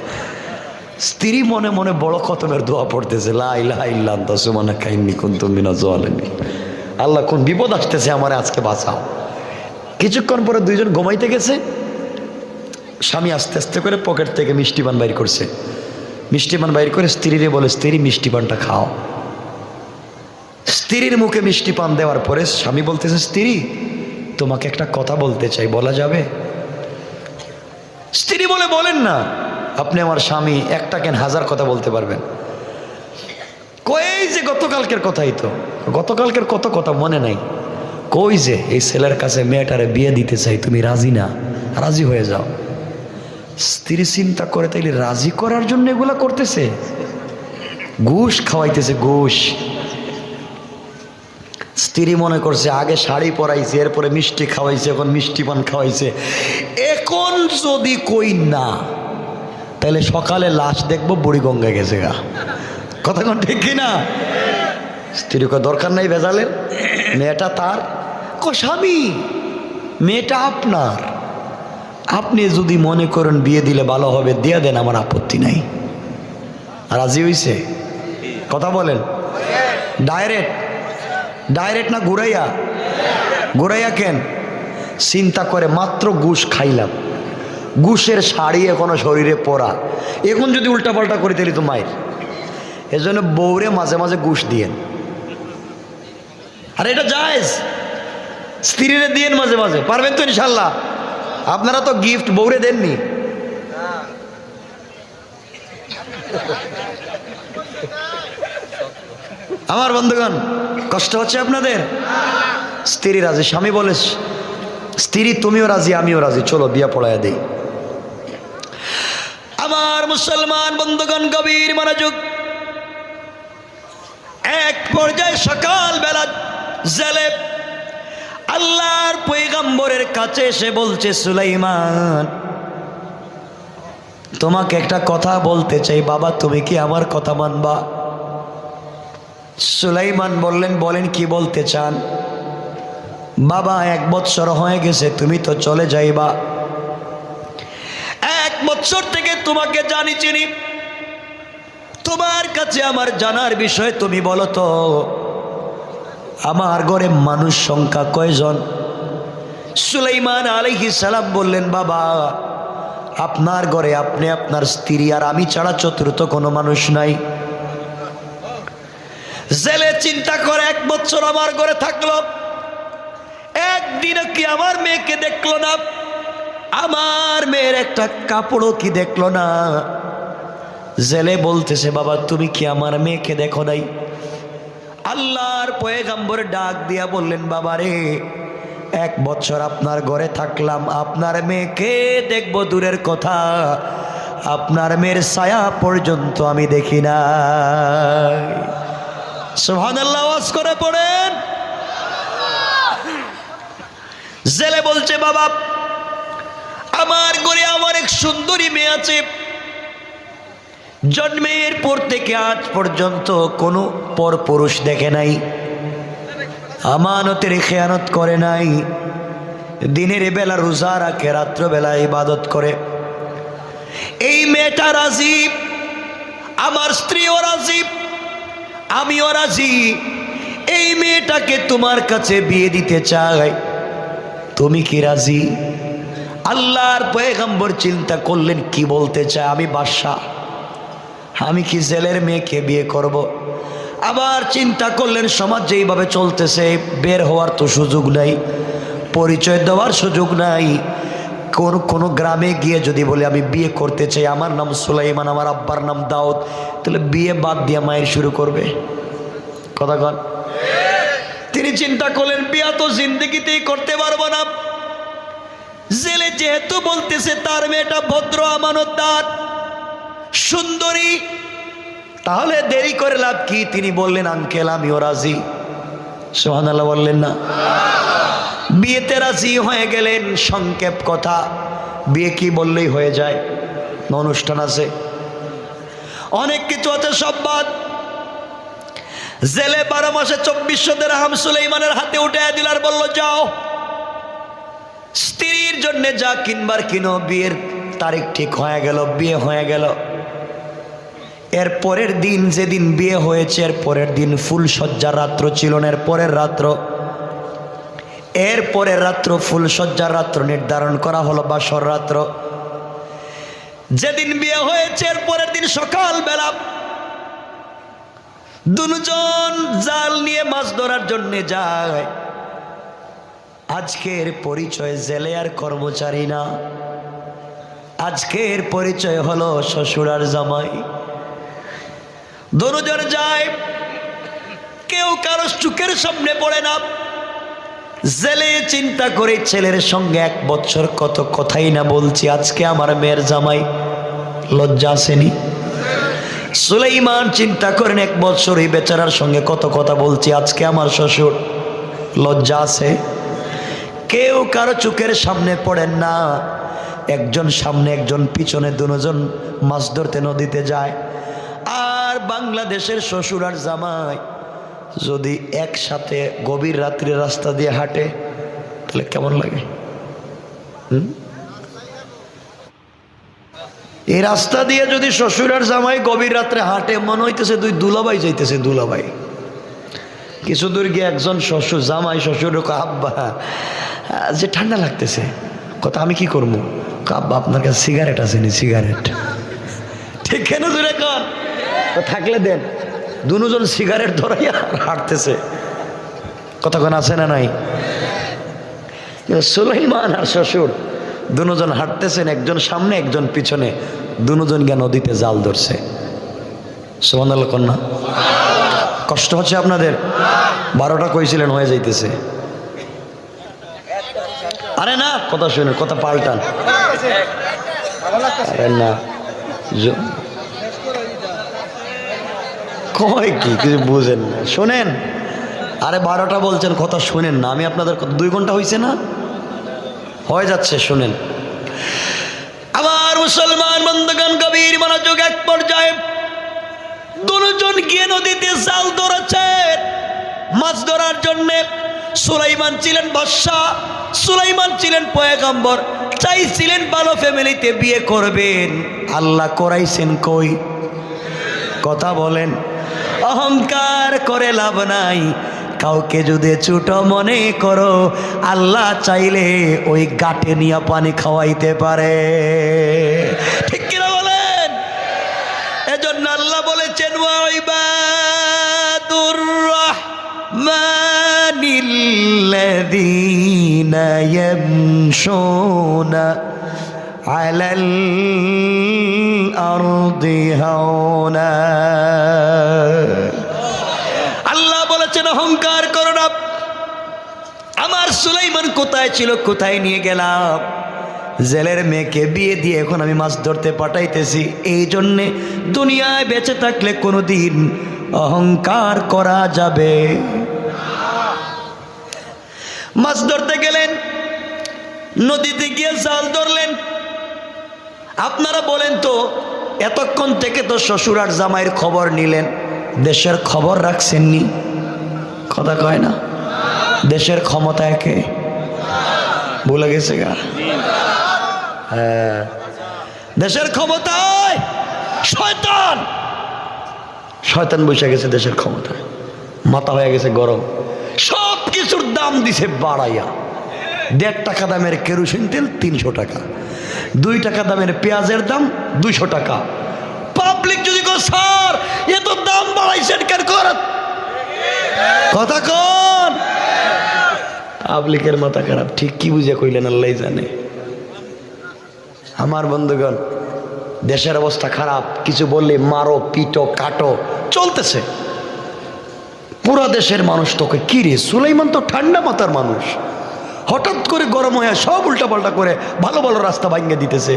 স্ত্রী মনে মনে বড় খতমের দোয়া পড়তেছে, লা ইলাহা ইল্লা আনতা সুবহানাকা ইন্নী কুনতু মিনাজ জালিমিন। আল্লাহ, কোন বিপদ আসতেছে, আমার আজকে বাঁচাও। কিছুক্ষণ পরে দুইজন ঘুমাইতে গেছে। স্বামী আস্তে আস্তে করে পকেট থেকে মিষ্টি পান বাইর করছে। মিষ্টি পান বাইর করে স্ত্রীরে বলে, স্ত্রী মিষ্টি পানটা খাও। স্ত্রীর মুখে মিষ্টি পান দেওয়ার পরে স্বামী বলতেছে, স্ত্রী তোমাকে একটা কথা বলতে চাই, বলা যাবে? স্ত্রী বলে, বলেন না। আপনি আমার স্বামী, একটা কেন 1000 কথা বলতে পারবেন। কই যে গতকালকের কথাই তো, গতকালকের কত কথা মনে নাই। কই যে এই ছেলের কাছে মেয়েটারে বিয়ে দিতে চাই, তুমি রাজি না? রাজি হয়ে যাও। স্ত্রী চিন্তা করে, তাইলে রাজি করার জন্য এগুলা করতেছে, ঘুষ খাওয়াইতেছে, ঘুষ। স্ত্রী মনে করছে আগে শাড়ি পরাইছে, এরপরে মিষ্টি খাওয়াইছে, এখন মিষ্টি পান খাওয়াইছে, এখন যদি কই না, তাহলে সকালে লাশ দেখবো বুড়িগঙ্গায় গেছে গা। কথা কোন ঠিক কিনা? স্ত্রী কয় দরকার নাই ভেজালের, মেয়েটা তার। স্বামী মেয়েটা আপনার, আপনি যদি মনে করেন বিয়ে দিলে ভালো হবে, দিয়ে দেন, আমার আপত্তি নাই। রাজি হইছে? কথা বলেন। ডাইরেক্ট ডাইরেক্ট না ঘুরাইয়া? ঘুরাইয়া কেন? চিন্তা করে মাত্র ঘুষ খাইলাম, ঘুষের শাড়ি এখনো শরীরে পরা, এখন যদি উল্টা পাল্টা করি তাহলে তো মায়ের। এজন্য বউরে মাঝে মাঝে ঘুষ দিয়েন। আর এটা জায়েজ, স্ত্রীরে দিয়েন মাঝে মাঝে, পারবেন তো ইনশাল্লাহ? আপনারা তো গিফট বউরে দেননি। আমার বন্ধুগণ, কষ্ট হচ্ছে আপনাদের? স্ত্রী রাজি, স্বামী বলে, স্ত্রী তুমিও রাজি, আমিও রাজি, চলো বিয়া পড়াইয়া দেই। আমার মুসলমান বন্ধুগণ, গভীর মনোযোগ। এক পর্যায়ে সকালবেলা জেলে আল্লাহর পয়গম্বরের কাছে এসে বলছে, সুলাইমান তোমাকে একটা কথা বলতে চাই, বাবা তুমি কি আমার কথা মানবা? সুলাইমান বললেন, বলেন কি বলতে চান? বাবা 1 বছর হয়ে গেছে, তুমি তো চলে যাইবা। 1 বছর থেকে তোমাকে জানি চিনি, তোমার কাছে আমার জানার বিষয় তুমি বলো তো, আমার ঘরে মানুষ সংখ্যা কয়জন? সুলাইমান আলাইহিস সালাম বললেন, বাবা আপনার ঘরে আপনি, আপনার স্ত্রী আর আমি ছাড়া চতুর্থ কোনো মানুষ নাই। জেলে চিন্তা করে 1 বছর আমার ঘরে থাকলো, একদিনও কি আমার মেয়েকে দেখলো না? আমার মেয়ের একটা কাপড়ও কি দেখলো না? জেলে বলতেছে, বাবা তুমি কি আমার মেয়েকে দেখো নাই? আল্লাহর পয়গম্বর ডাক দিয়া বললেন, বাবা রে 1 বছর আপনার ঘরে থাকলাম, আপনার মেয়েকে দেখবো দূরের কথা, আপনার মেয়ের ছায়া পর্যন্ত আমি দেখি না। সুবহানাল্লাহ, আওয়াজ করে পড়েন। জেলে বলছে, বাবা আমার ঘরে আমার এক সুন্দরী মেয়ে আছে, জন্মের পর থেকে আজ পর্যন্ত কোনো পরপুরুষ দেখে নাই, আমানতের খেয়ানত করে নাই, দিনের বেলা রোজা রাখে, রাত্রবেলা ইবাদত করে। এই মেয়েটা রাজি, আমার স্ত্রীও রাজি, আমিও রাজি, এই মেয়েটাকে তোমার কাছে বিয়ে দিতে চাই, তুমি কি রাজি? আল্লাহর পয়গম্বর চিন্তা করলেন, কি বলতে চায়? আমি বাদশাহ, আমি কি জেলের মেয়েকে বিয়ে করব? আবার চিন্তা করলেন, সমাজ যেইভাবে চলতেছে, বের হওয়ার তো সুযোগ নাই, পরিচয় দেওয়ার সুযোগ নাই। কোনো গ্রামে গিয়ে যদি বলে আমি বিয়ে করতে চাই, আমার নাম সুলাইমান, আমার আব্বার নাম দাউদ, তাহলে বিয়ে বাদ দিয়ে মায়ের শুরু করবে। কথা কন। তিনি চিন্তা করলেন, বিয়ে তো জিন্দগিতেই করতে পারবো না। জেলে যেহেতু বলতেছে তার মেয়েটা ভদ্র, আমানতদার, সুন্দরী, তাহলে দেরি করে লাভ কি? তিনি বললেন, আঙ্কেল আমিও রাজি। সুবহানাল্লাহ বললেন না? বিয়েতে রাজি হয়ে গেলেন। সংক্ষেপ কথা, বিয়ে কি বললেই হয়ে যায়? অনুষ্ঠান আছে, অনেক কিছু আছে, সব বাদ। জেলে 12 মাসে 2400 দিরহাম সুলাইমানের হাতে উঠে দিল আর বলল, যাও স্ত্রীর জন্য যা কিনবার কিনো। বিয়ের তারিখ ঠিক হয়ে গেল, বিয়ে হয়ে গেল। এর পরের দিন, যেদিন বিয়ে হয়েছে এর পরের দিন ফুলসজ্জার রাত্র ছিল না, এর পরের রাত্র ফুলসজ্জার রাত্র নির্ধারণ করা হলো, বাসর রাত্র। যেদিন বিয়ে হয়েছে এর পরের দিন সকালবেলা দুজন জাল নিয়ে মাছ ধরার জন্য যায়। আজকের পরিচয় জেলে আর কর্মচারী না, আজকের পরিচয় হলো শ্বশুর আর জামাই। দুজন যায়, কেউ কারো চোখের সামনে পড়ে না। জেলে চিন্তা করে, ছেলের সঙ্গে 1 বছর কত কথাই না বলছি, আজকে আমার মেয়ের জামাই, লজ্জা আসেনি? সুলাইমান চিন্তা করেন, 1 বছর এই বেচারার সঙ্গে কত কথা বলছি, আজকে আমার শ্বশুর, লজ্জা আছে? কেউ কারো চোখের সামনে পড়েন না, একজন সামনে একজন পিছনে, দুজন মাছ ধরতে নদীতে যায়। আর বাংলাদেশের শ্বশুর আর জামাই যদি একসাথে গভীর রাত্রে রাস্তা দিয়ে হাঁটে, তাহলে কেমন লাগে? এই রাস্তা দিয়ে যদি শ্বশুর আর জামাই গভীর রাত্রে হাঁটে, মনে হইতেছে 2 দুলাভাই যাইতেছে, দুলাভাই। কিছু দূর গিয়ে একজন শ্বশুর, জামাই শ্বশুর, আব্বা যে ঠান্ডা লাগতেছে, কথা আমি কি করবো? আব্বা আপনার কাছে সিগারেট আছে নি? সিগারেট। ঠিক কেন দূরে কর, থাকলে দেন। দুজন সিগারেট ধরাইয়া হাঁটতেছে, কথা কোন আছে না নাই? সুলাইমান আর শ্বশুর দুজন হাঁটতেছেন, একজন সামনে একজন পিছনে, দুজন গিয়ে নদীতে জাল ধরছে। সুবহানাল্লাহ কন্যা, কষ্ট হচ্ছে আপনাদের? 12টা কইছিলেন, হয়ে যাইতেছে। আরে না, কথা শুনে, কথা পাল্টান। আরে না, কয় কি কিছু বুঝেন না, শোনেন। আরে 12টা বলছেন, কথা শুনেন না। আমি আপনাদের 2 ঘন্টা হয়েছে না, হয়ে যাচ্ছে, শুনেন। আমার মুসলমান বন্ধুগণ, গভীর মনোযোগ। এক পর্যায়ে দুজন গিয়ে নদীতে জাল ধরেছে মাছ ধরার জন্যে। সুলাইমান ছিলেন বাদশা, সুলাইমান ছিলেন পয়গম্বর, চাইছিলেন ভালো ফ্যামিলিতে বিয়ে করবেন, আল্লাহ করাইছেন কই? কথা বলেন। অহংকার করে লাভ নাই, কাউকে যদি ছোট মনে করো, আল্লাহ চাইলে ওই গাটে নিয়ে পানি খাওয়াইতে পারে, ঠিক কিনা বলেন? এজন্য আল্লাহ বলেছেন ওয়াইবাদুর রহমানিল্লাযীনা ইয়ামশুনা আলাল আরদি হাওনা। আল্লাহ বলেছেন অহংকার করো না। আমার সুলাইমান কোথায় ছিল, কোথায় নিয়ে গেলাম? জেলের মেয়েকে বিয়ে দিয়ে এখন আমি মাছ ধরতে পাঠাইতেছি। এই জন্যে দুনিয়ায় বেঁচে থাকলে কোনোদিন অহংকার করা যাবে। মাছ ধরতে গেলেন, নদীতে গিয়ে জাল ধরলেন। আপনারা বলেন তো, এতক্ষণ থেকে তো শ্বশুর আর জামাইয়ের খবর নিলেন, দেশের খবর রাখছেননি? কথা কয় না? দেশের ক্ষমতা একে ভুলে গেছে গা? হ্যাঁ, দেশের ক্ষমতায় শয়তান, শয়তান বসে গেছে দেশের ক্ষমতায়, মাথা হয়ে গেছে গরম। সব কিছুর দাম দিছে বাড়াইয়া। 1.5 টাকা দামের কেরোসিন তেল 300 টাকা, 2 টাকা দামের পেঁয়াজের দাম 200 টাকা। পাবলিক যদি কো স্যার এত দাম বাড়াইছেন কেন করেন? কথা কোন? পাবলিকের মাথা খারাপ, ঠিক কি বুঝে কইলেন আল্লাহ জানে। আমার বন্ধুগণ, দেশের অবস্থা খারাপ, কিছু বললে মারো পিটো কাটো চলতেছে। পুরা দেশের মানুষ তোকে কি রে, সুলাইমান তো ঠান্ডা মাথার মানুষ, হঠাৎ করে গরম হয়ে সব উল্টাপাল্টা করে ভালো ভালো রাস্তা ভাঙিয়ে দিতেছে।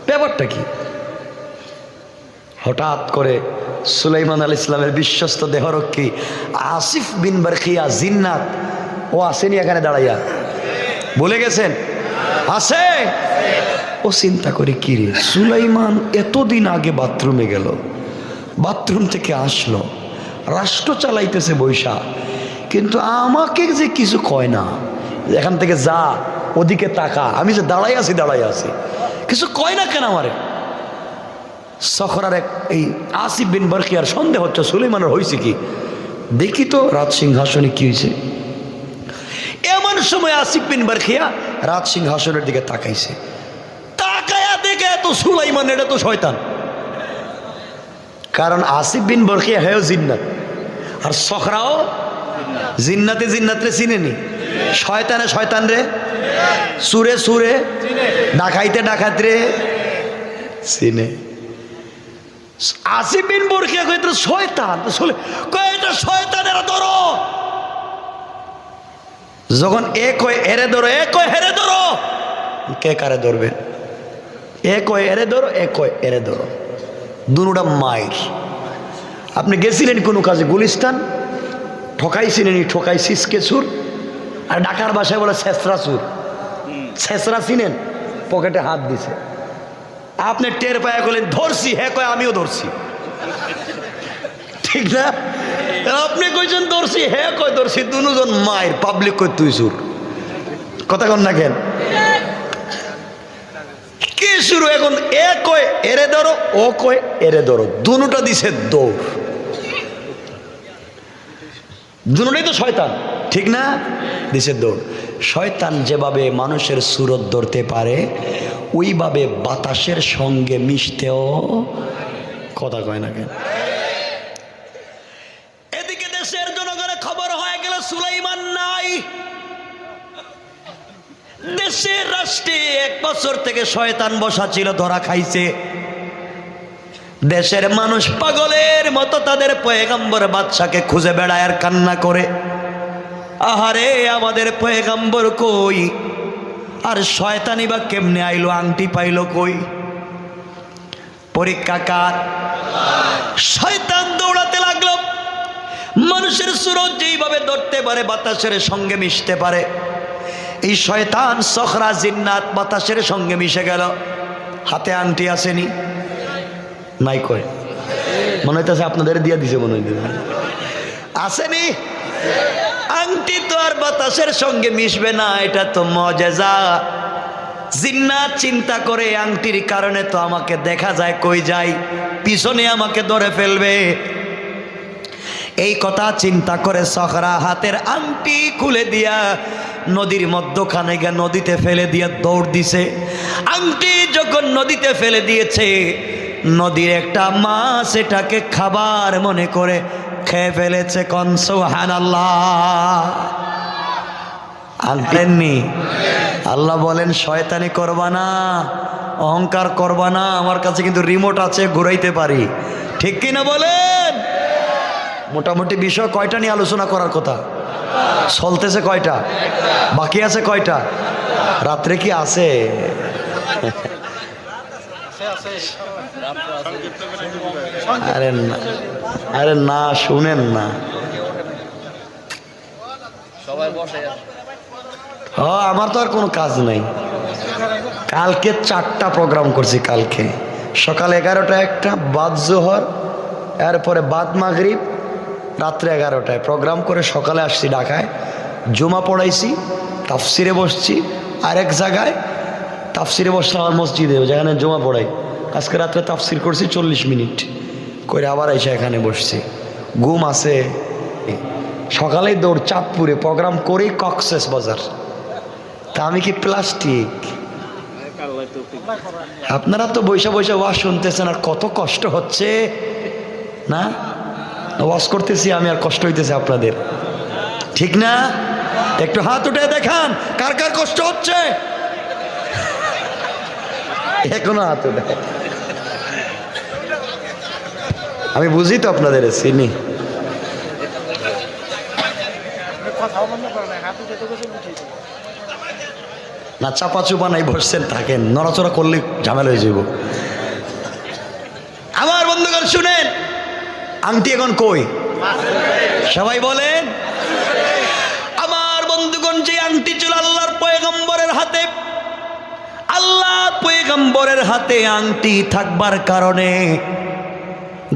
ব্যাপারটা কি? হঠাৎ করে সুলাইমান আলাইহিস সালামের বিশ্বস্ত দেহরক্ষী আসিফ বিন বারখিয়া জিন্নাত, ও আসেনি এখানে দাঁড়াইয়া? বলে গেছেন আছে? ও চিন্তা করে কি রে, সুলাইমান এতদিন আগে বাথরুমে গেল, বাথরুম থেকে আসলো, রাষ্ট্র চালাইতেছে বৈশা, কিন্তু আমাকে যে কিছু কয় না, এখান থেকে যা, ওদিকে তাকা, আমি যে দাঁড়াই আছি, কিছু কয় না কেন আমারে? সখরার এই আসিফ বিন বারখিয়ার সন্দেহ হচ্ছে সুলাইমানের হয়েছে কি, দেখি তো রাজ সিংহাসনে কি হয়েছে। এমন সময় আসিফ বিন বারখিয়া রাজ সিংহাসনের দিকে তাকাইছে, তাকায়া দেখে এত সুলাইমান, এটা তো শয়তান। কারণ আসিফ বিন বারখিয়া হেও জিন্নাত, আর সখরাও জিন্নাতে জিন্নাত রে চিনেনি, শয়তানে শয়তান রে, সুরে সুরে, ডাকাইতে ডাকাত রে চিনে। আসিফ বিন বারখিয়া কই এটা শয়তান, কই এটা শয়তানেরা ধরো। যখন এ কয় এরে ধরো, এ কয় হেরে ধরো, কে কারে ধরবে? এ কয় এরে ধরো, এ কয় এরে ধরো, দুটা মায়ের। আপনি গেছিলেন কোনো কাজে গুলিস্তান, ঠকাইছিলেন, ঠকাইছিস কে সুর, আর ঢাকার ভাষায় বলে ছেসরা সুর, ছেসরা চিনেন, পকেটে হাত দিছে, আপনি টের পায়া গেলেন ধরছি, হ্যাঁ কয় আমিও ধরছি, ঠিক না? আপনি কইছেন ধরছি, হ্যাঁ কয় ধরছি, দুজন মায়ের, পাবলিক কই তুই সুর। কথা কন না কেন? কি শুরু এখন? এ কয় এরে ধরো, ও কয় এরে ধরো, দুটা দিছে দৌড়, দুটাই তো শয়তান, ঠিক না? দিছে দৌড়। শয়তান যেভাবে মানুষের সুরত ধরতে পারে, ওইভাবে বাতাসের সঙ্গে মিশতেও, কথা কয় না কেন? এদিকে দেশের জনগণের খবর হয়ে গেল সুলাইমান নাই। দেশের রাষ্ট্রে 1 বছর থেকে শয়তান বসা ছিল, ধরা খাইছে। দেশের মানুষ পাগলের মতো তাদের পয়গম্বর বাদশাকে খুঁজে বেড়ায় আর কান্না করে, আহারে আমাদের পয়গম্বর কই, আর শয়তানি বা কেমনে আইলো, আংটি পাইলো কই? পরীক্ষা কার? শয়তান দৌড়াতে লাগলো। মানুষের সুরত যেইভাবে ধরতে পারে, বাতাসের সঙ্গে মিশতে পারে, এই শয়তান সখরা জিন্নাত বাতাসের সঙ্গে মিশে গেল। হাতে আংটি আসেনি? নাই কয়, মনে হইতেছে আপনাদের দিয়া দিছে, মনে হইতেছে আসেনি। আংটি তো আর বাতাসের সঙ্গে মিশবে না, এটা তো মুআজিজা। জিন্নাত চিন্তা করে আংটির কারণে তো আমাকে দেখা যায় কই যাই, পিছনে আমাকে ধরে ফেলবে। এই কথা চিন্তা করে সখরা হাতের আংটি খুলে দিয়া নদীর মধ্যখানে গিয়ে নদীতে ফেলে দিয়া দৌড় দিছে। আংটি যখন নদীতে ফেলে দিয়েছে, নদীর একটা মাছ এটাকে খাবার মনে করে খেয়ে ফেলেছে। কোন সুবহানাল্লাহ। আনতেননি আল্লাহ বলেন শয়তানি করবা না, অহংকার করবা না, আমার কাছে কিন্তু রিমোট আছে, ঘুরাইতে পারি। ঠিক কিনা বলেন? মোটামুটি বিষয় কয়টা নিয়ে আলোচনা করার কথা? চলতেছে কয়টা? বাকি আছে কয়টা? রাত্রে কি আছে? আরে না, আরে না, শুনেন না। আমার তো আর কোনো কাজ নাই। কালকে 4টা প্রোগ্রাম করছি। কালকে সকাল 11টায় একটা, বাদ জোহর, এরপরে বাদ মাগরিব, রাত্রে 11টায় প্রোগ্রাম করে সকালে আসছি ঢাকায়। জুমা পড়াইছি, তাফসিরে বসছি আরেক জায়গায়। তাফসিরে বসলাম আমার মসজিদে, যেখানে জুমা পড়াই। আজকে রাত্রে তাফসির করছি 40 মিনিট করে, আবার এসে এখানে বসছি। ঘুম আছে। সকালেই দৌড় চাঁদপুরে প্রোগ্রাম করি, কক্সেস বাজার। তা আমি কি প্লাস্টিক? আপনারা তো বৈশা বৈশা ওয়াজ শুনতেছেন, আর কত কষ্ট হচ্ছে না? ওয়াজ করতেছি আমি, আর কষ্ট হইতেছে আপনাদের, ঠিক না? একটু হাত উঠে দেখান কার কার কষ্ট হচ্ছে। এখনো হাত উঠে। আমি বুঝি তো আপনাদের, চিনি। না চাপা চুপা নাই, বসছেন থাকেন, নড়াচড়া করলে ঝামেলা হয়ে যাব। আমার বন্ধুগণ শুনেন, আংটি এখন কই? সবাই বলেন। আমার বন্ধুগণ, যে আংটি ছিল আল্লাহর পয়গম্বরের হাতে, আল্লাহ পয়গম্বরের হাতে আংটি থাকবার কারণে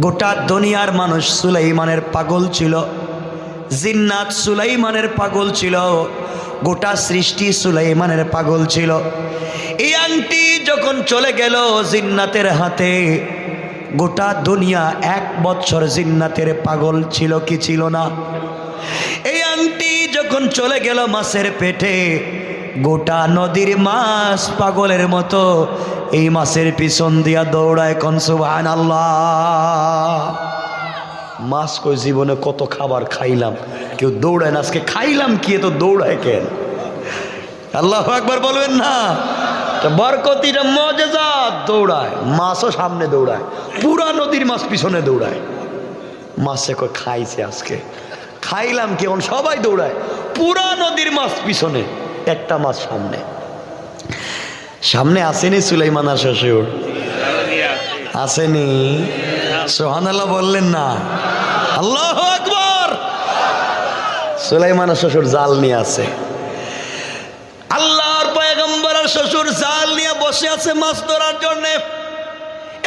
গোটা দুনিয়ার মানুষ সুলাইমানের পাগল ছিল। জিন্নাত সুলাইমানের পাগল ছিল, গোটা সৃষ্টি সুলাইমানের পাগল ছিল। এই আংটি যখন চলে গেল জিন্নাতের হাতে, গোটা দুনিয়া 1 বছর জিন্নাতের পাগল ছিল কি ছিল না? এই আংটি যখন চলে গেল মাছের পেটে, গোটা নদীর মাছ পাগলের মতো এই মাছের পিছন দিয়া দৌড়ায়। কোন সুবহানাল্লাহ। মাছ কই জীবনে কত খাবার খাইলাম, কেউ দৌড়ায় না। আজকে খাইলাম কি, এত দৌড়ায় কেন? আল্লাহু আকবার বলবেন না? বরকতিটা মুআজিজা। দৌড়ায় মাছও, সামনে দৌড়ায়, পুরা নদীর মাছ পিছনে দৌড়ায়। মাছে কই খাইছে আজকে, খাইলাম কি, এখন সবাই দৌড়ায়, পুরা নদীর মাছ পিছনে, একটা মাছ সামনে। সামনে আসেনি সুলাইমানের শ্বশুর? আসেনি? সুবহানাল্লাহ বললেন না? আল্লাহু আকবার। সুলাইমানের শ্বশুর জাল নিয়ে আছে। আল্লাহর পয়গম্বরের শ্বশুর জাল নিয়ে বসে আছে মাছ ধরার জন্য।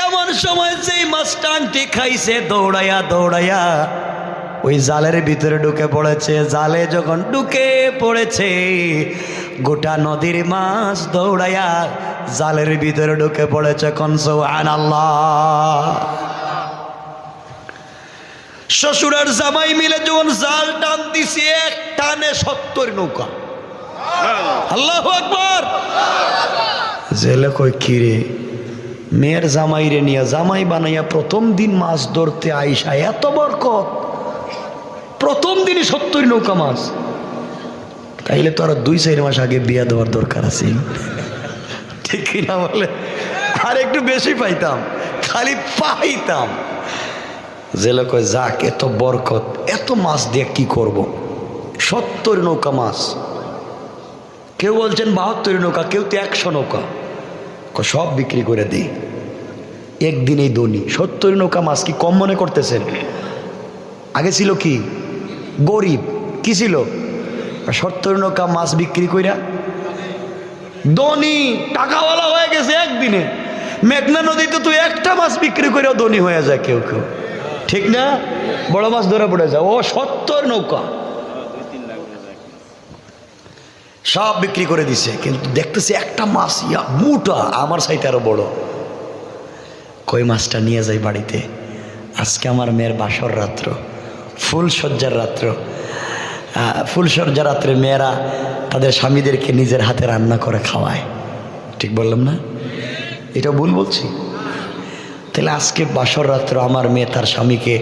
এমন সময় যেই মাছটা আংটি খাইছে, দৌড়াইয়া দৌড়াইয়া ওই জালের ভিতরে ঢুকে পড়েছে। জালে যখন ঢুকে পড়েছে, গোটা নদীর মাছ দৌড়াইয়া জালের ভিতরে ঢুকে পড়েছে। কোন সুবহানাল্লাহ। শ্বশুরের জামাই মিলে যখন জাল টান দিছে, এক টানে 70 নৌকা। আল্লাহু আকবার। জেলে কই কিরে, মেয়ের জামাই রে নিয়ে জামাই বানাইয়া প্রথম দিন মাছ ধরতে আইসা এত বরকত, প্রথম দিনই 70 নৌকা মাছ। তাইলে তো আরো 2-4 মাস আগে বিয়া দেওয়ার দরকার আছে, ঠিক কিনা বলে? আর একটু বেশি পাইতাম, খালি পাইতাম। জেলে কয় যাক, এত বরকত, এত মাছ দিয়ে কি করব? 70 নৌকা মাছ। কেউ বলছেন 72 নৌকা, কেউ তো 100 নৌকা। সব বিক্রি করে দিই, একদিনেই ধনী। 70 নৌকা মাছ কি কম মনে করতেছেন? আগে ছিল কি গরিব, কি ছিল? 70 নৌকা মাছ বিক্রি কইরা ধনী, টাকাওয়ালা হয়ে গেছে একদিনে। মেঘনা নদীতে তুই একটা মাছ বিক্রি করেও ধনী হয়ে যায় কেউ কেউ, ঠিক না? বড় মাছ ধরে পড়ে যায়। ও 70 নৌকা, সব বিক্রি করে দিছে, কিন্তু দেখতেছি একটা মাছ ইয়া মোটা, আমার সাইতে আরো বড়। কই মাছটা নিয়ে যাই বাড়িতে, আজকে আমার মেয়ের বাসর রাত্র, ফুলসজ্জার রাত্র। ফুলসজ্জার রাত্রে মেয়েরা তাদের স্বামীদেরকে নিজের হাতে রান্না করে খাওয়ায়, ঠিক বললাম না? এটা ভুল বলছি? তাহলে আজকে বাসর রাত্র আমার মেয়ে তার স্বামীকে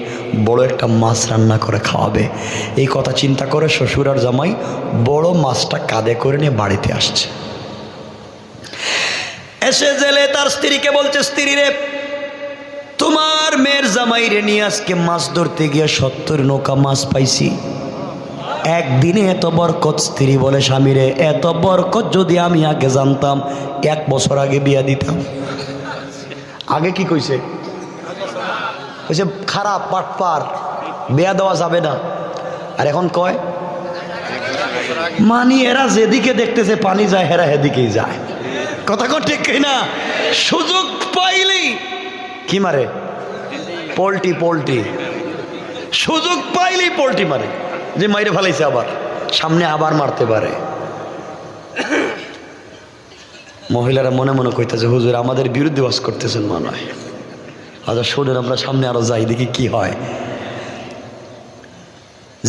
বড় একটা মাছ রান্না করে খাওয়াবে, এই কথা চিন্তা করে শ্বশুর আর জামাই বড় মাছটা কাঁধে করে নিয়ে বাড়িতে আসছে। এসে জেলে তার স্ত্রীকে বলছে, স্ত্রী রে, তোমার মেয়ের জামাই রে নিয়ে আজকে মাছ ধরতে গিয়ে 70 নৌকা মাছ পাইছি, একদিনে এত বরকত। স্ত্রী বলে, স্বামী রে, এত বরকত যদি আমি আগে জানতাম 1 বছর আগে বিয়া দিতাম। আগে কি কইছে? কইছে খারাপ, পাটপার, বিয়া দেওয়া যাবে না। আর এখন কয় মানি এরা যেদিকে দেখতেছে পানি যায়, হেরা হেদিকেই যায়। কথা কন ঠিক কিনা? সুযোগ পাইলেই কি মারে? পোল্ট্রি। পোল্ট্রি সুযোগ পাইলেই পোল্ট্রি মারে, যে মাইরে ফেলাইছে আবার সামনে আবার মারতে পারে। মহিলারা মনে মনে কইতেছে, হুজুর আমাদের বিরুদ্ধে ওয়াজ করতেছেন মনে হয়। আচ্ছা শোনেন, আমরা সামনে আরো যাই, দেখি কি হয়।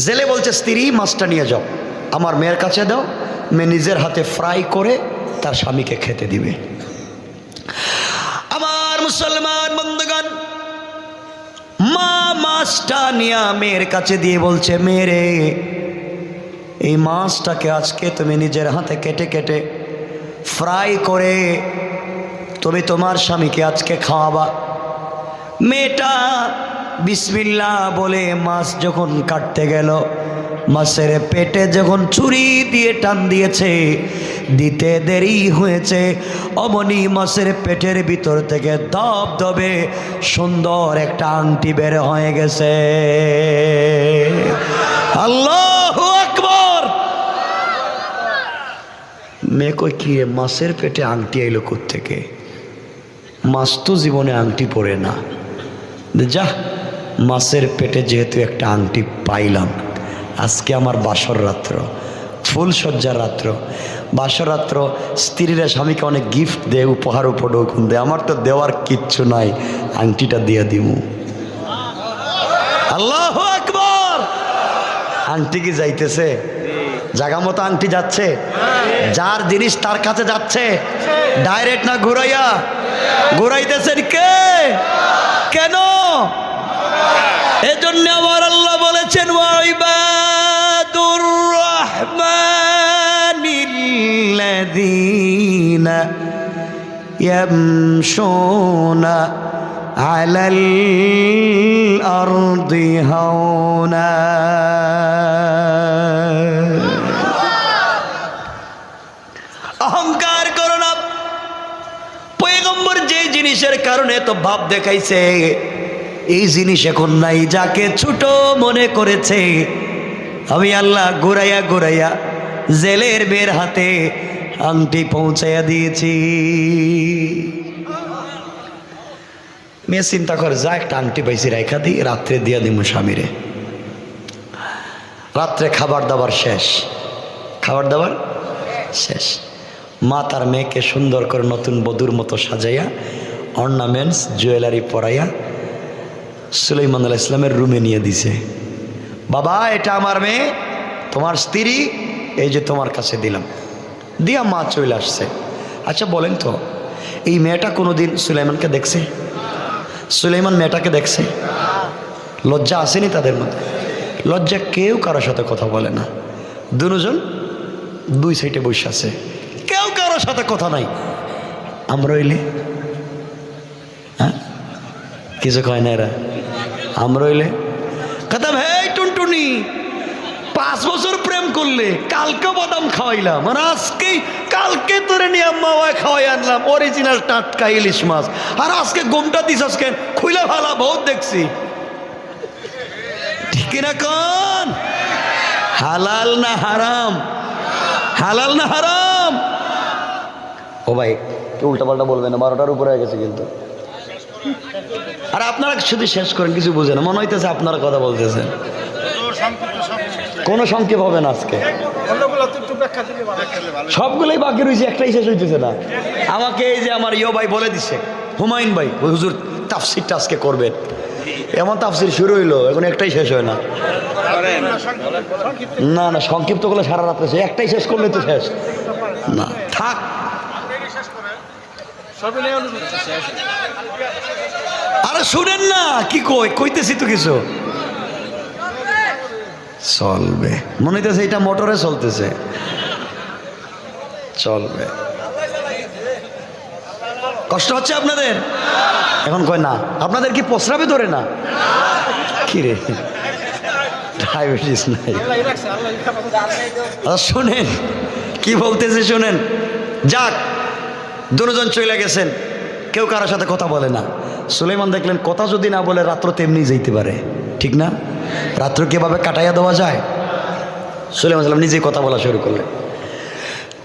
জেলে বলছে, স্ত্রী মাছটা নিয়ে যাও, আমার মেয়ের কাছে দাও, মেয়ে নিজের হাতে ফ্রাই করে তার স্বামীকে খেতে দিবে। আমার মুসলমান বন্ধুগণ, মা মাছটা নিয়ে মেয়ের কাছে দিয়ে বলছে, মেয়ে, এই মাছটাকে আজকে তুমি নিজের হাতে কেটে কেটে ফ্রাই করে তুমি তোমার স্বামীকে আজকে খাওয়াবা। মেয়েটা বিসমিল্লাহ বলে মাছ যখন কাটতে গেল, মাছের পেটে যখন ছুরি দিয়ে টান দিয়েছে, দিতে দেরি হয়েছে, অমনি মাছের পেটের ভিতর থেকে ধবধবে সুন্দর একটা আংটি বের হয়ে গেছে। আল্লাহু আকবার। মেয়ে কই, কি মাছের পেটে আংটি এলো কোত্থেকে? মাছ তো জীবনে আংটি পরে না। যা, মাছের পেটে যেহেতু একটা আংটি পাইলাম, আজকে আমার বাসর রাত্র, ফুলসজ্জার রাত্র, বাসর রাত্র। স্ত্রীরা স্বামীকে অনেক গিফট দেয়, উপহার উপঢৌকন দেয়, আমার তো দেওয়ার কিচ্ছু নাই, আংটিটা দিয়ে দিমু। আল্লাহু আকবার। আংটি কি যাইতেছে? জাগা মতো আংটি যাচ্ছে, যার জিনিস তার কাছে যাচ্ছে, ডাইরেক্ট না ঘুরাইয়া? ঘুরাইতেছেন কে? কেন? এজন্য আমার আল্লাহ বলেছেন, ওয়াইবাদুর রহমানিল্লাযীনা ইয়ামশুনা আলাল আরদি হাওনা। অহংকার করো না। পয়গম্বর যে জিনিসের কারণে তো ভাব দেখাইছে, এই জিনিস এখন নাই। যাকে ছোট মনে করেছে, আমি আল্লাহ ঘুরাইয়া ঘুরাইয়া জেলের বের হাতে আংটি পৌঁছাইয়া দিয়েছি। মেয়ে চিন্তা করে, যা একটা আংটি পাইছি রেখা দিই, রাত্রে দিয়া দিব স্বামীরে। রাত্রে খাবার দাবার শেষ, খাবার দাবার শেষ। মা তার মেয়েকে সুন্দর করে নতুন বধূর মতো সাজাইয়া, অর্নামেন্টস জুয়েলারি পরাইয়া সুলাইমান আলাইহিস সালামের রুমে নিয়ে দিছে। বাবা, এটা আমার মেয়ে, তোমার স্ত্রী, এই যে তোমার কাছে দিলাম। দিয়া মা চলে আসছে। আচ্ছা বলেন তো, এই মেয়েটা কোনোদিন সুলাইমানকে দেখছে? সুলাইমান মেয়েটাকে দেখছে? লজ্জা আসেনি তাদের মধ্যে? লজ্জা কেউ কারোর সাথে কথা বলে না, দুজন দুই সাইডে বসে আছে, কেউ কারোর সাথে কথা নাই। আমরা হইলে হ্যাঁ কিছু কয় না এরা। আমরা হইলে কথা, হেই টুনটুনি, 5 বছর প্রেম করলে, কালকে বাদাম খাওয়াইলাম, আর আজকে কালকে তোরে নিয়ে আম্মা খাওয়াই আনলাম অরিজিনাল টাটকা ইলিশ মাছ, আর আজকে গোমটা দিস, আজকে খুইলা ভালা বহুত দেখছি। ঠিক না কোন? হালাল না হারাম? হালাল না হারাম? ও ভাই, উল্টা পাল্টা বলবেন না, 12টার উপরে হয়ে গেছে কিন্তু। আর আপনারা শুধু শেষ করেন, কিছু বুঝেন না, মনে হইতেছে আপনারা কথা বলতেছেন। কোনো সংক্ষেপ হবে না আজকে। সবগুলোই বাকি রয়েছে, একটাই শেষ হইতেছে না। আমাকে এই যে আমার ভাই বলে দিছে, হুমায়ুন ভাই হুজুর তাফসিরটা আজকে করবেন। এমন তাফসির শুরু হইলো, এখন একটাই শেষ হয় না। না না, সংক্ষিপ্ত করলে সারা রাত্রে একটাই শেষ করলে তো শেষ না, থাক। আরে শুনেন না কি কইতেছি তো কিছু চলবে, মনে হইতেছে এটা মোটরে চলতেছে, চলবে। কষ্ট হচ্ছে আপনাদের? এখন কয় না। আপনাদের কি প্রস্রাবে ধরে না? কি রে, ডায়াবেটিস নাই? শুনেন কি বলতেছে, শুনেন। যাক, দুজন চলে গেছেন, কেউ কারোর সাথে কথা বলে না। সুলাইমান দেখলেন কথা যদি না বলে রাত্র তেমনি যেতে পারে, ঠিক না? রাত্র কিভাবে কাটাইয়া দেওয়া যায়? সুলাইমান সাল্লাম নিজেই কথা বলা শুরু করলেন।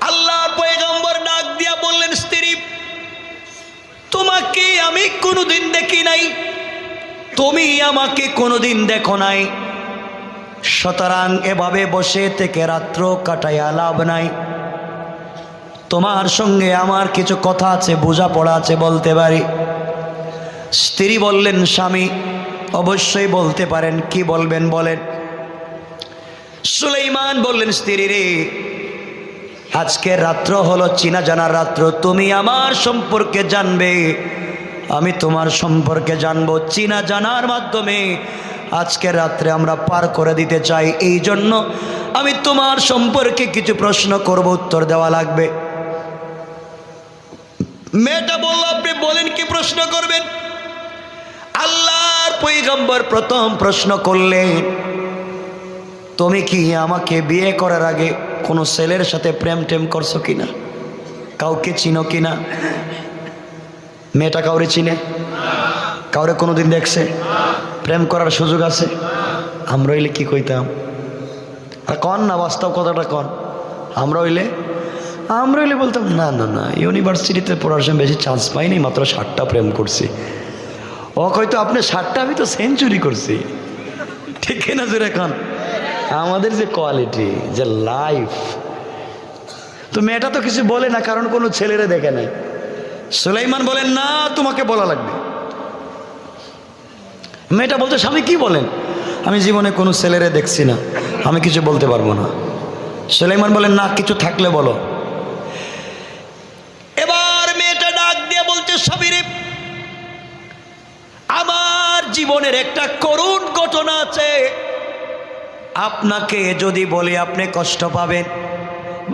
আল্লাহর পয়গম্বর ডাক দিয়া বললেন, স্ত্রী তোমাকে আমি কোনোদিন দেখি নাই, তুমি আমাকে কোনোদিন দেখো নাই, সুতরাং এভাবে বসে থেকে রাত্র কাটাইয়া লাভ নাই। তোমার সঙ্গে আমার কিছু কথা আছে, বোঝাপড়া আছে, বলতে পারি। স্ত্রী বললেন, স্বামী অবশ্যই বলতে পারেন, কি বলবেন বলেন। সুলাইমান বললেন, স্ত্রী রে, আজকের রাত্র হলো চিনা জানার রাত্র, তুমি আমার সম্পর্কে জানবে, আমি তোমার সম্পর্কে জানবো। চিনা জানার মাধ্যমে আজকের রাত্রে আমরা পার করে দিতে চাই, এই জন্য আমি তোমার সম্পর্কে কিছু প্রশ্ন করব, উত্তর দেওয়া লাগবে। মেয়েটা বলল, আপনি বলেন কি প্রশ্ন করবেন। আল্লাহর পয়গম্বর প্রথম প্রশ্ন করলেন, তুমি কি আমাকে বিয়ে করার আগে কোনো ছেলের সাথে প্রেম টেম করছো কিনা, কাউকে চিনো কিনা? মেয়েটা কাউরে চিনে? কাউরে কোনোদিন দেখছে? প্রেম করার সুযোগ আছে? আমরা হইলে কি কইতাম? আর কন না, বাস্তব কথাটা কন। আমরা হইলে বলতাম, না না না, ইউনিভার্সিটিতে পড়ার সময় বেশি চান্স পাইনি, মাত্র 60টা প্রেম করছি। ও কইতো, আপনি 60টা, আমি তো সেঞ্চুরি করছি। ঠিক না জোরে কন? আমাদের যে কোয়ালিটি, যে লাইফ। তো মেয়েটা তো কিছু বলে না, কারণ কোনো ছেলেরে দেখে নাই। সুলাইমান বলেন, না তোমাকে বলা লাগবে। মেয়েটা বলছে, স্বামী কি বলেন, আমি জীবনে কোনো ছেলেরে দেখছি না, আমি কিছু বলতে পারবো না। সুলাইমান বলেন, না কিছু থাকলে বলো। এবার মেয়েটা ডাক দিয়ে বলছে, স্বামী রে, আমার জীবনের একটা করুণ ঘটনা আছে, আপনাকে যদি বলি আপনি কষ্ট পাবেন।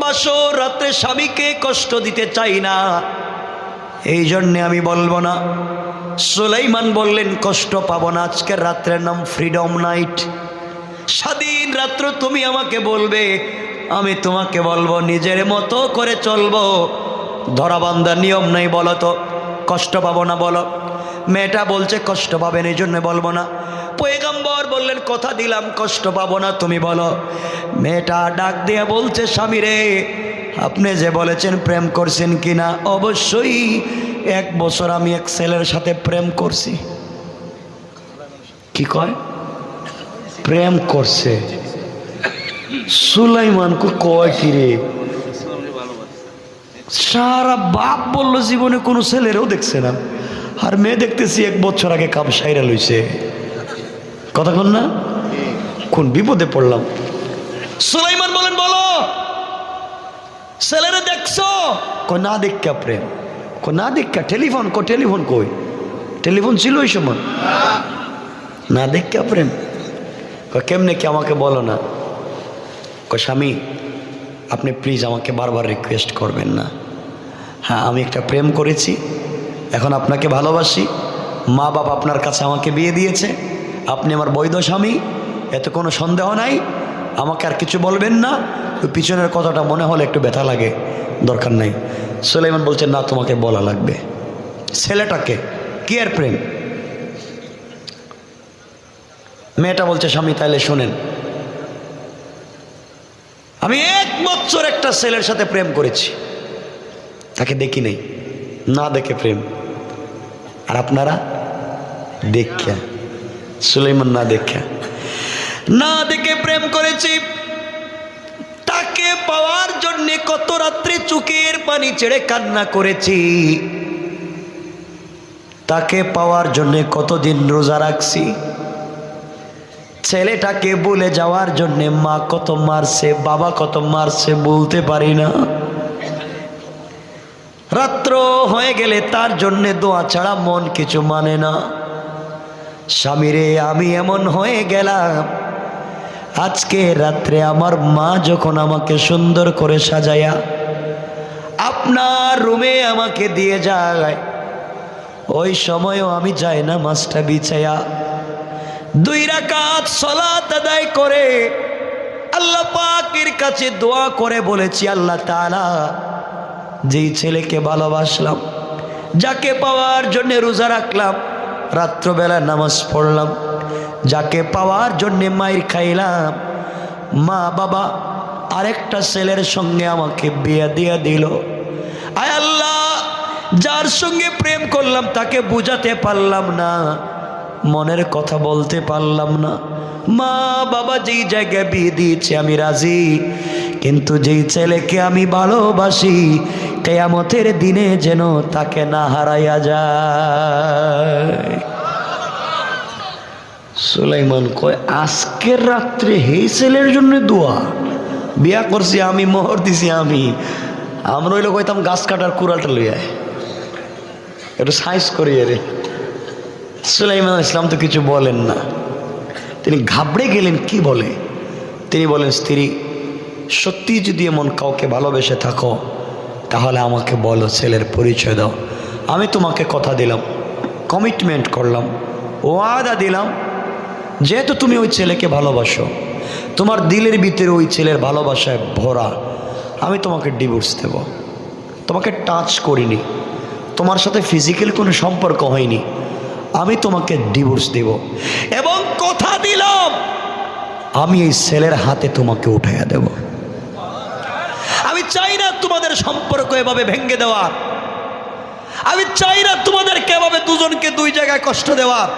বাসর রাত্রে স্বামীকে কষ্ট দিতে চাই না, এই জন্যে আমি বলবো না। সুলাইমান বললেন, কষ্ট পাবো না, আজকের রাত্রের নাম ফ্রিডম নাইট, স্বাধীন রাত্র। তুমি আমাকে বলবে, আমি তোমাকে বলবো, নিজের মতো করে চলবো, ধরাবান্ধা নিয়ম নেই। বলো তো কষ্ট পাবো না, বলো। মেয়েটা বলছে কষ্ট পাবেন, এই জন্য বলবো না। পয়গম্বর বললেন, কথা দিলাম কষ্ট পাবো না, তুমি বলো। মেয়েটা ডাক দিয়ে বলছে, স্বামী রে, আপনি যে বলেছেন প্রেম করছেন কিনা, অবশ্যই 1 বছর আমি এক ছেলের সাথে প্রেম করছি। কি কয়? প্রেম করছে। সুলাইমান কয় কি রে, সারা বাপ বলল জীবনে কোনো ছেলেরও দেখছে না, আর মেয়ে দেখতেছি 1 বছর আগে কাপ সাইরা লইছে। কথা বল না, কোন বিপদে পড়লাম। সুলাইমান বলেন, বলো ছেলেরা দেখছো? কই না দেখা প্রেম। কই না দেখা টেলিফোন? টেলিফোন কই? টেলিফোন ছিল ওই সময়? না দেখা প্রেম। কই কেমনে কি, আমাকে বলো না। কই স্বামী, আপনি প্লিজ আমাকে বারবার রিকোয়েস্ট করবেন না। হ্যাঁ, আমি একটা প্রেম করেছি, এখন আপনাকে ভালোবাসি, মা বাপ আপনার কাছে আমাকে বিয়ে দিয়েছে, আপনি আমার বৈধ স্বামী, এতে কোনো সন্দেহ নাই, আমাকে আর কিছু বলবেন না। ওই পিছনের কথাটা মনে হলে একটু ব্যথা লাগে, দরকার নাই। সুলাইমান বলছেন, না তোমাকে বলা লাগবে। ছেলেটাকে কি আর প্রেম? মেয়েটা বলছে, স্বামী তাইলে শোনেন, আমি 1 বছর একটা ছেলের সাথে প্রেম করেছি, তাকে দেখি নেই, না দেখে প্রেম। আর আপনারা দেখা? সুলাইমান না দেখে প্রেম করেছি, তাকে পাওয়ার জন্যে কত রাত্রে চোখের পানি ছেড়ে কান্না করেছি, তাকে পাওয়ার জন্যে কতদিন রোজা রাখছি। ছেলেটাকে ভুলে যাওয়ার জন্যে মা কত মারছে, বাবা কত মারছে, বলতে পারি না। রাত্র হয়ে গেলে তার জন্যে দোয়া ছাড়া মন কিছু মানে না। স্বামীরে আমি এমন হয়ে গেলাম, আজকে রাত্রে আমার মা যখন আমাকে সুন্দর করে সাজায়া আপনার রুমে আমাকে দিয়ে যায়, ওই সময়ও আমি যাই না মাছটা বিছায়া 2 রাকাত সালাত আদায় করে আল্লাহ পাকের কাছে দোয়া করে বলেছি, আল্লাহ তাআলা যেই ছেলেকে ভালোবাসলাম, যাকে পাওয়ার জন্য রোজা রাখলাম, রাত্রবেলা নামাজ পড়লাম, যাকে পাওয়ার জন্যে মায়ের খাইলাম, মা বাবা আরেকটা ছেলের সঙ্গে আমাকে বিয়ে দিয়ে দিল। আয় আল্লাহ, যার সঙ্গে প্রেম করলাম তাকে বুঝাতে পারলাম না, মনের কথা বলতে পারলাম না। মা বাবা যেই জায়গায় বিয়ে দিয়েছে আমি রাজি, কিন্তু যেই ছেলেকে আমি ভালোবাসি কিয়ামতের দিনে যেন তাকে না হারাইয়া যায়। সুলাইমান কয়, আজকের রাত্রে এই ছেলের জন্য দোয়া? বিয়া করছি আমি, মোহর দিছি আমি, আমরা হইলে কইতাম গাছ কাটার কুড়ালটা লইয়া একটু সাইজ করিয়ে রে। সুলাইমান ইসলাম তো কিছু বলেন না, তিনি ঘাবড়ে গেলেন। কি বলে? তিনি বলেন, স্ত্রী সত্যি যদি এমন কাউকে ভালোবেসে থাকো তাহলে আমাকে বলো, ছেলের পরিচয় দাও। আমি তোমাকে কথা দিলাম, কমিটমেন্ট করলাম, ওয়াদা দিলাম, যেহেতু তুমি ওই ছেলেকে ভালোবাসো, তোমার দিলের ভিতরে ওই ছেলের ভালোবাসায় ভরা, আমি তোমাকে ডিভোর্স দেব। তোমাকে টাচ করিনি, তোমার সাথে ফিজিক্যাল কোনো সম্পর্ক হয়নি, আমি তোমাকে ডিভোর্স দেব এবং কথা দিলাম আমি এই ছেলের হাতে তোমাকে উঠাইয়া দেব। আমি চাই না তোমাদের সম্পর্ক এভাবে ভেঙে দেওয়ার, আমি চাই না তোমাদেরকে এভাবে দুজনকে 2 জায়গায় কষ্ট দেওয়ার।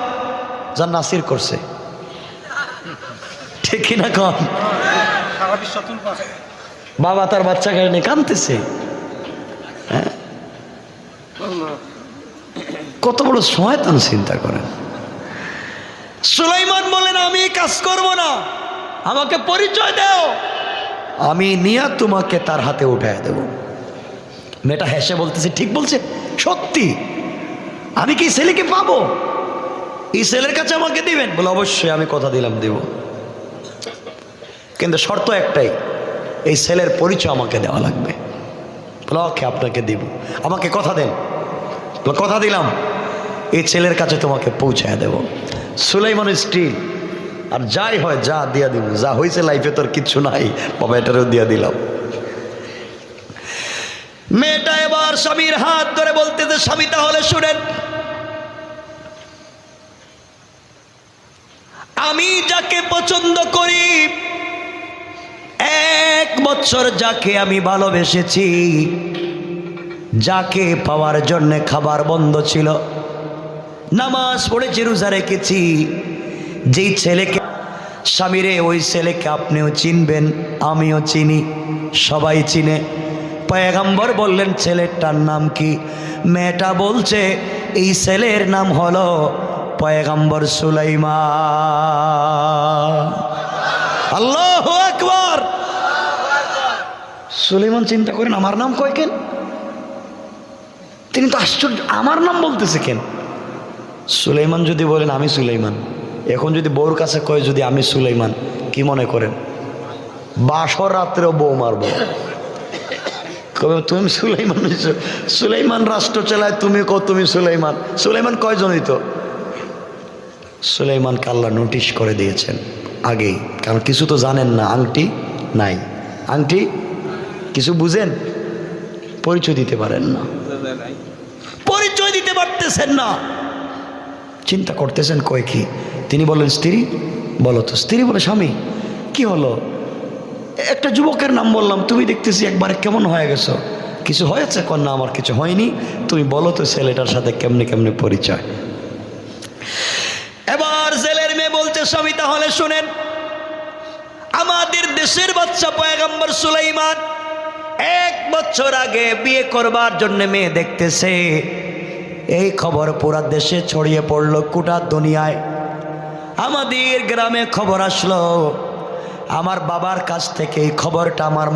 যা নাসির করছে ঠিক না কম? বাবা তার বাচ্চাকে নিয়ে কাঁদতেছে, হ্যাঁ, কত বড় শয়তান চিন্তা করেন। সুলাইমান বলেন, আমি কাজ করব না, আমাকে পরিচয় দাও, আমি নিয়ে তোমাকে তার হাতে উঠায় দেব। মেয়েটা হেসে বলতেছে, ঠিক বলছে, সত্যি আমি কি ছেলেকে পাবো? এই ছেলের কাছে আমাকে দিবেন? বলে, অবশ্যই, আমি কথা দিলাম দেব, কিন্তু শর্ত একটাই, এই ছেলের পরিচয় আমাকে দেওয়া লাগবে। বলে, ওকে, আপনাকে দিব, আমাকে কথা দেন। বলে, কথা দিলাম, এই ছেলের কাছে তোমাকে পৌঁছায় দেব। সুলাইমানের স্ত্রী, আর যাই হয় যা দিয়া দিব, যা হয়েছে লাইফে তোর কিচ্ছু নাই বাবা, এটারও দিয়া দিলাম। মেয়েটা এবার স্বামীর হাত ধরে বলতেছে, স্বামী তাহলে শুনেন, আমি যাকে পছন্দ করি, 1 বছর যাকে আমি ভালোবেসেছি, যাকে পাওয়ার জন্য খাবার বন্ধ ছিল, নামাজ পড়েছি, রোজা রেখেছি, যেই ছেলেকে, স্বামীরে ওই ছেলেকে আপনিও চিনবেন, আমিও চিনি, সবাই চিনে। পয়গম্বর বললেন, ছেলেটার নাম কি? মেয়েটা বলছে, এই ছেলের নাম হলো পয়গম্বর সুলাইমান। আল্লাহু আকবার। সুলাইমান চিন্তা করেন, আমার নাম কয় কেন? তিনি তো আশ্চর্য, আমার নাম বলতেছে কেন? সুলাইমান যদি বলেন আমি সুলাইমান, এখন যদি বউর কাছে কয় যদি আমি সুলাইমান, কি মনে করেন? বাসর রাত্রেও বউ মারবো, কবে তুমি সুলাইমান? সুলাইমান রাষ্ট্র চালায়, তুমি কো তুমি সুলাইমান। সুলাইমান কয়জনই তো? সুলাইমানকে আল্লাহ নোটিশ করে দিয়েছেন আগেই, কারণ কিছু তো জানেন না, আংটি নাই, আংটি কিছু বুঝেন, পরিচয় দিতে পারেন না, পরিচয় দিতে পারতেছেন না, চিন্তা করতেছেন কয় কি? তিনি বললেন, স্ত্রী বলো তো। স্ত্রী বলে, স্বামী কি হলো? একটা যুবকের নাম বললাম, তুমি দেখতেছি একবারে কেমন হয়ে গেছো, কিছু হয়েছে? কন্যা, আমার কিছু হয়নি, তুমি বলো তো ছেলেটার সাথে কেমনে কেমনে পরিচয়। এবার জেলের মেয়ে বলছে, স্বামী তাহলে শুনেন, আমাদের দেশের বাচ্চা পয়গম্বর সুলাইমান বছর আগে বিয়ে করবার জন্য মেয়ে দেখতেছে। এই খবর পুরা দেশে ছড়িয়ে পড়লো, গোটা দুনিয়ায়। আমাদের গ্রামে খবর আসলো, আমার বাবার কাছ থেকে এই খবরটা আমার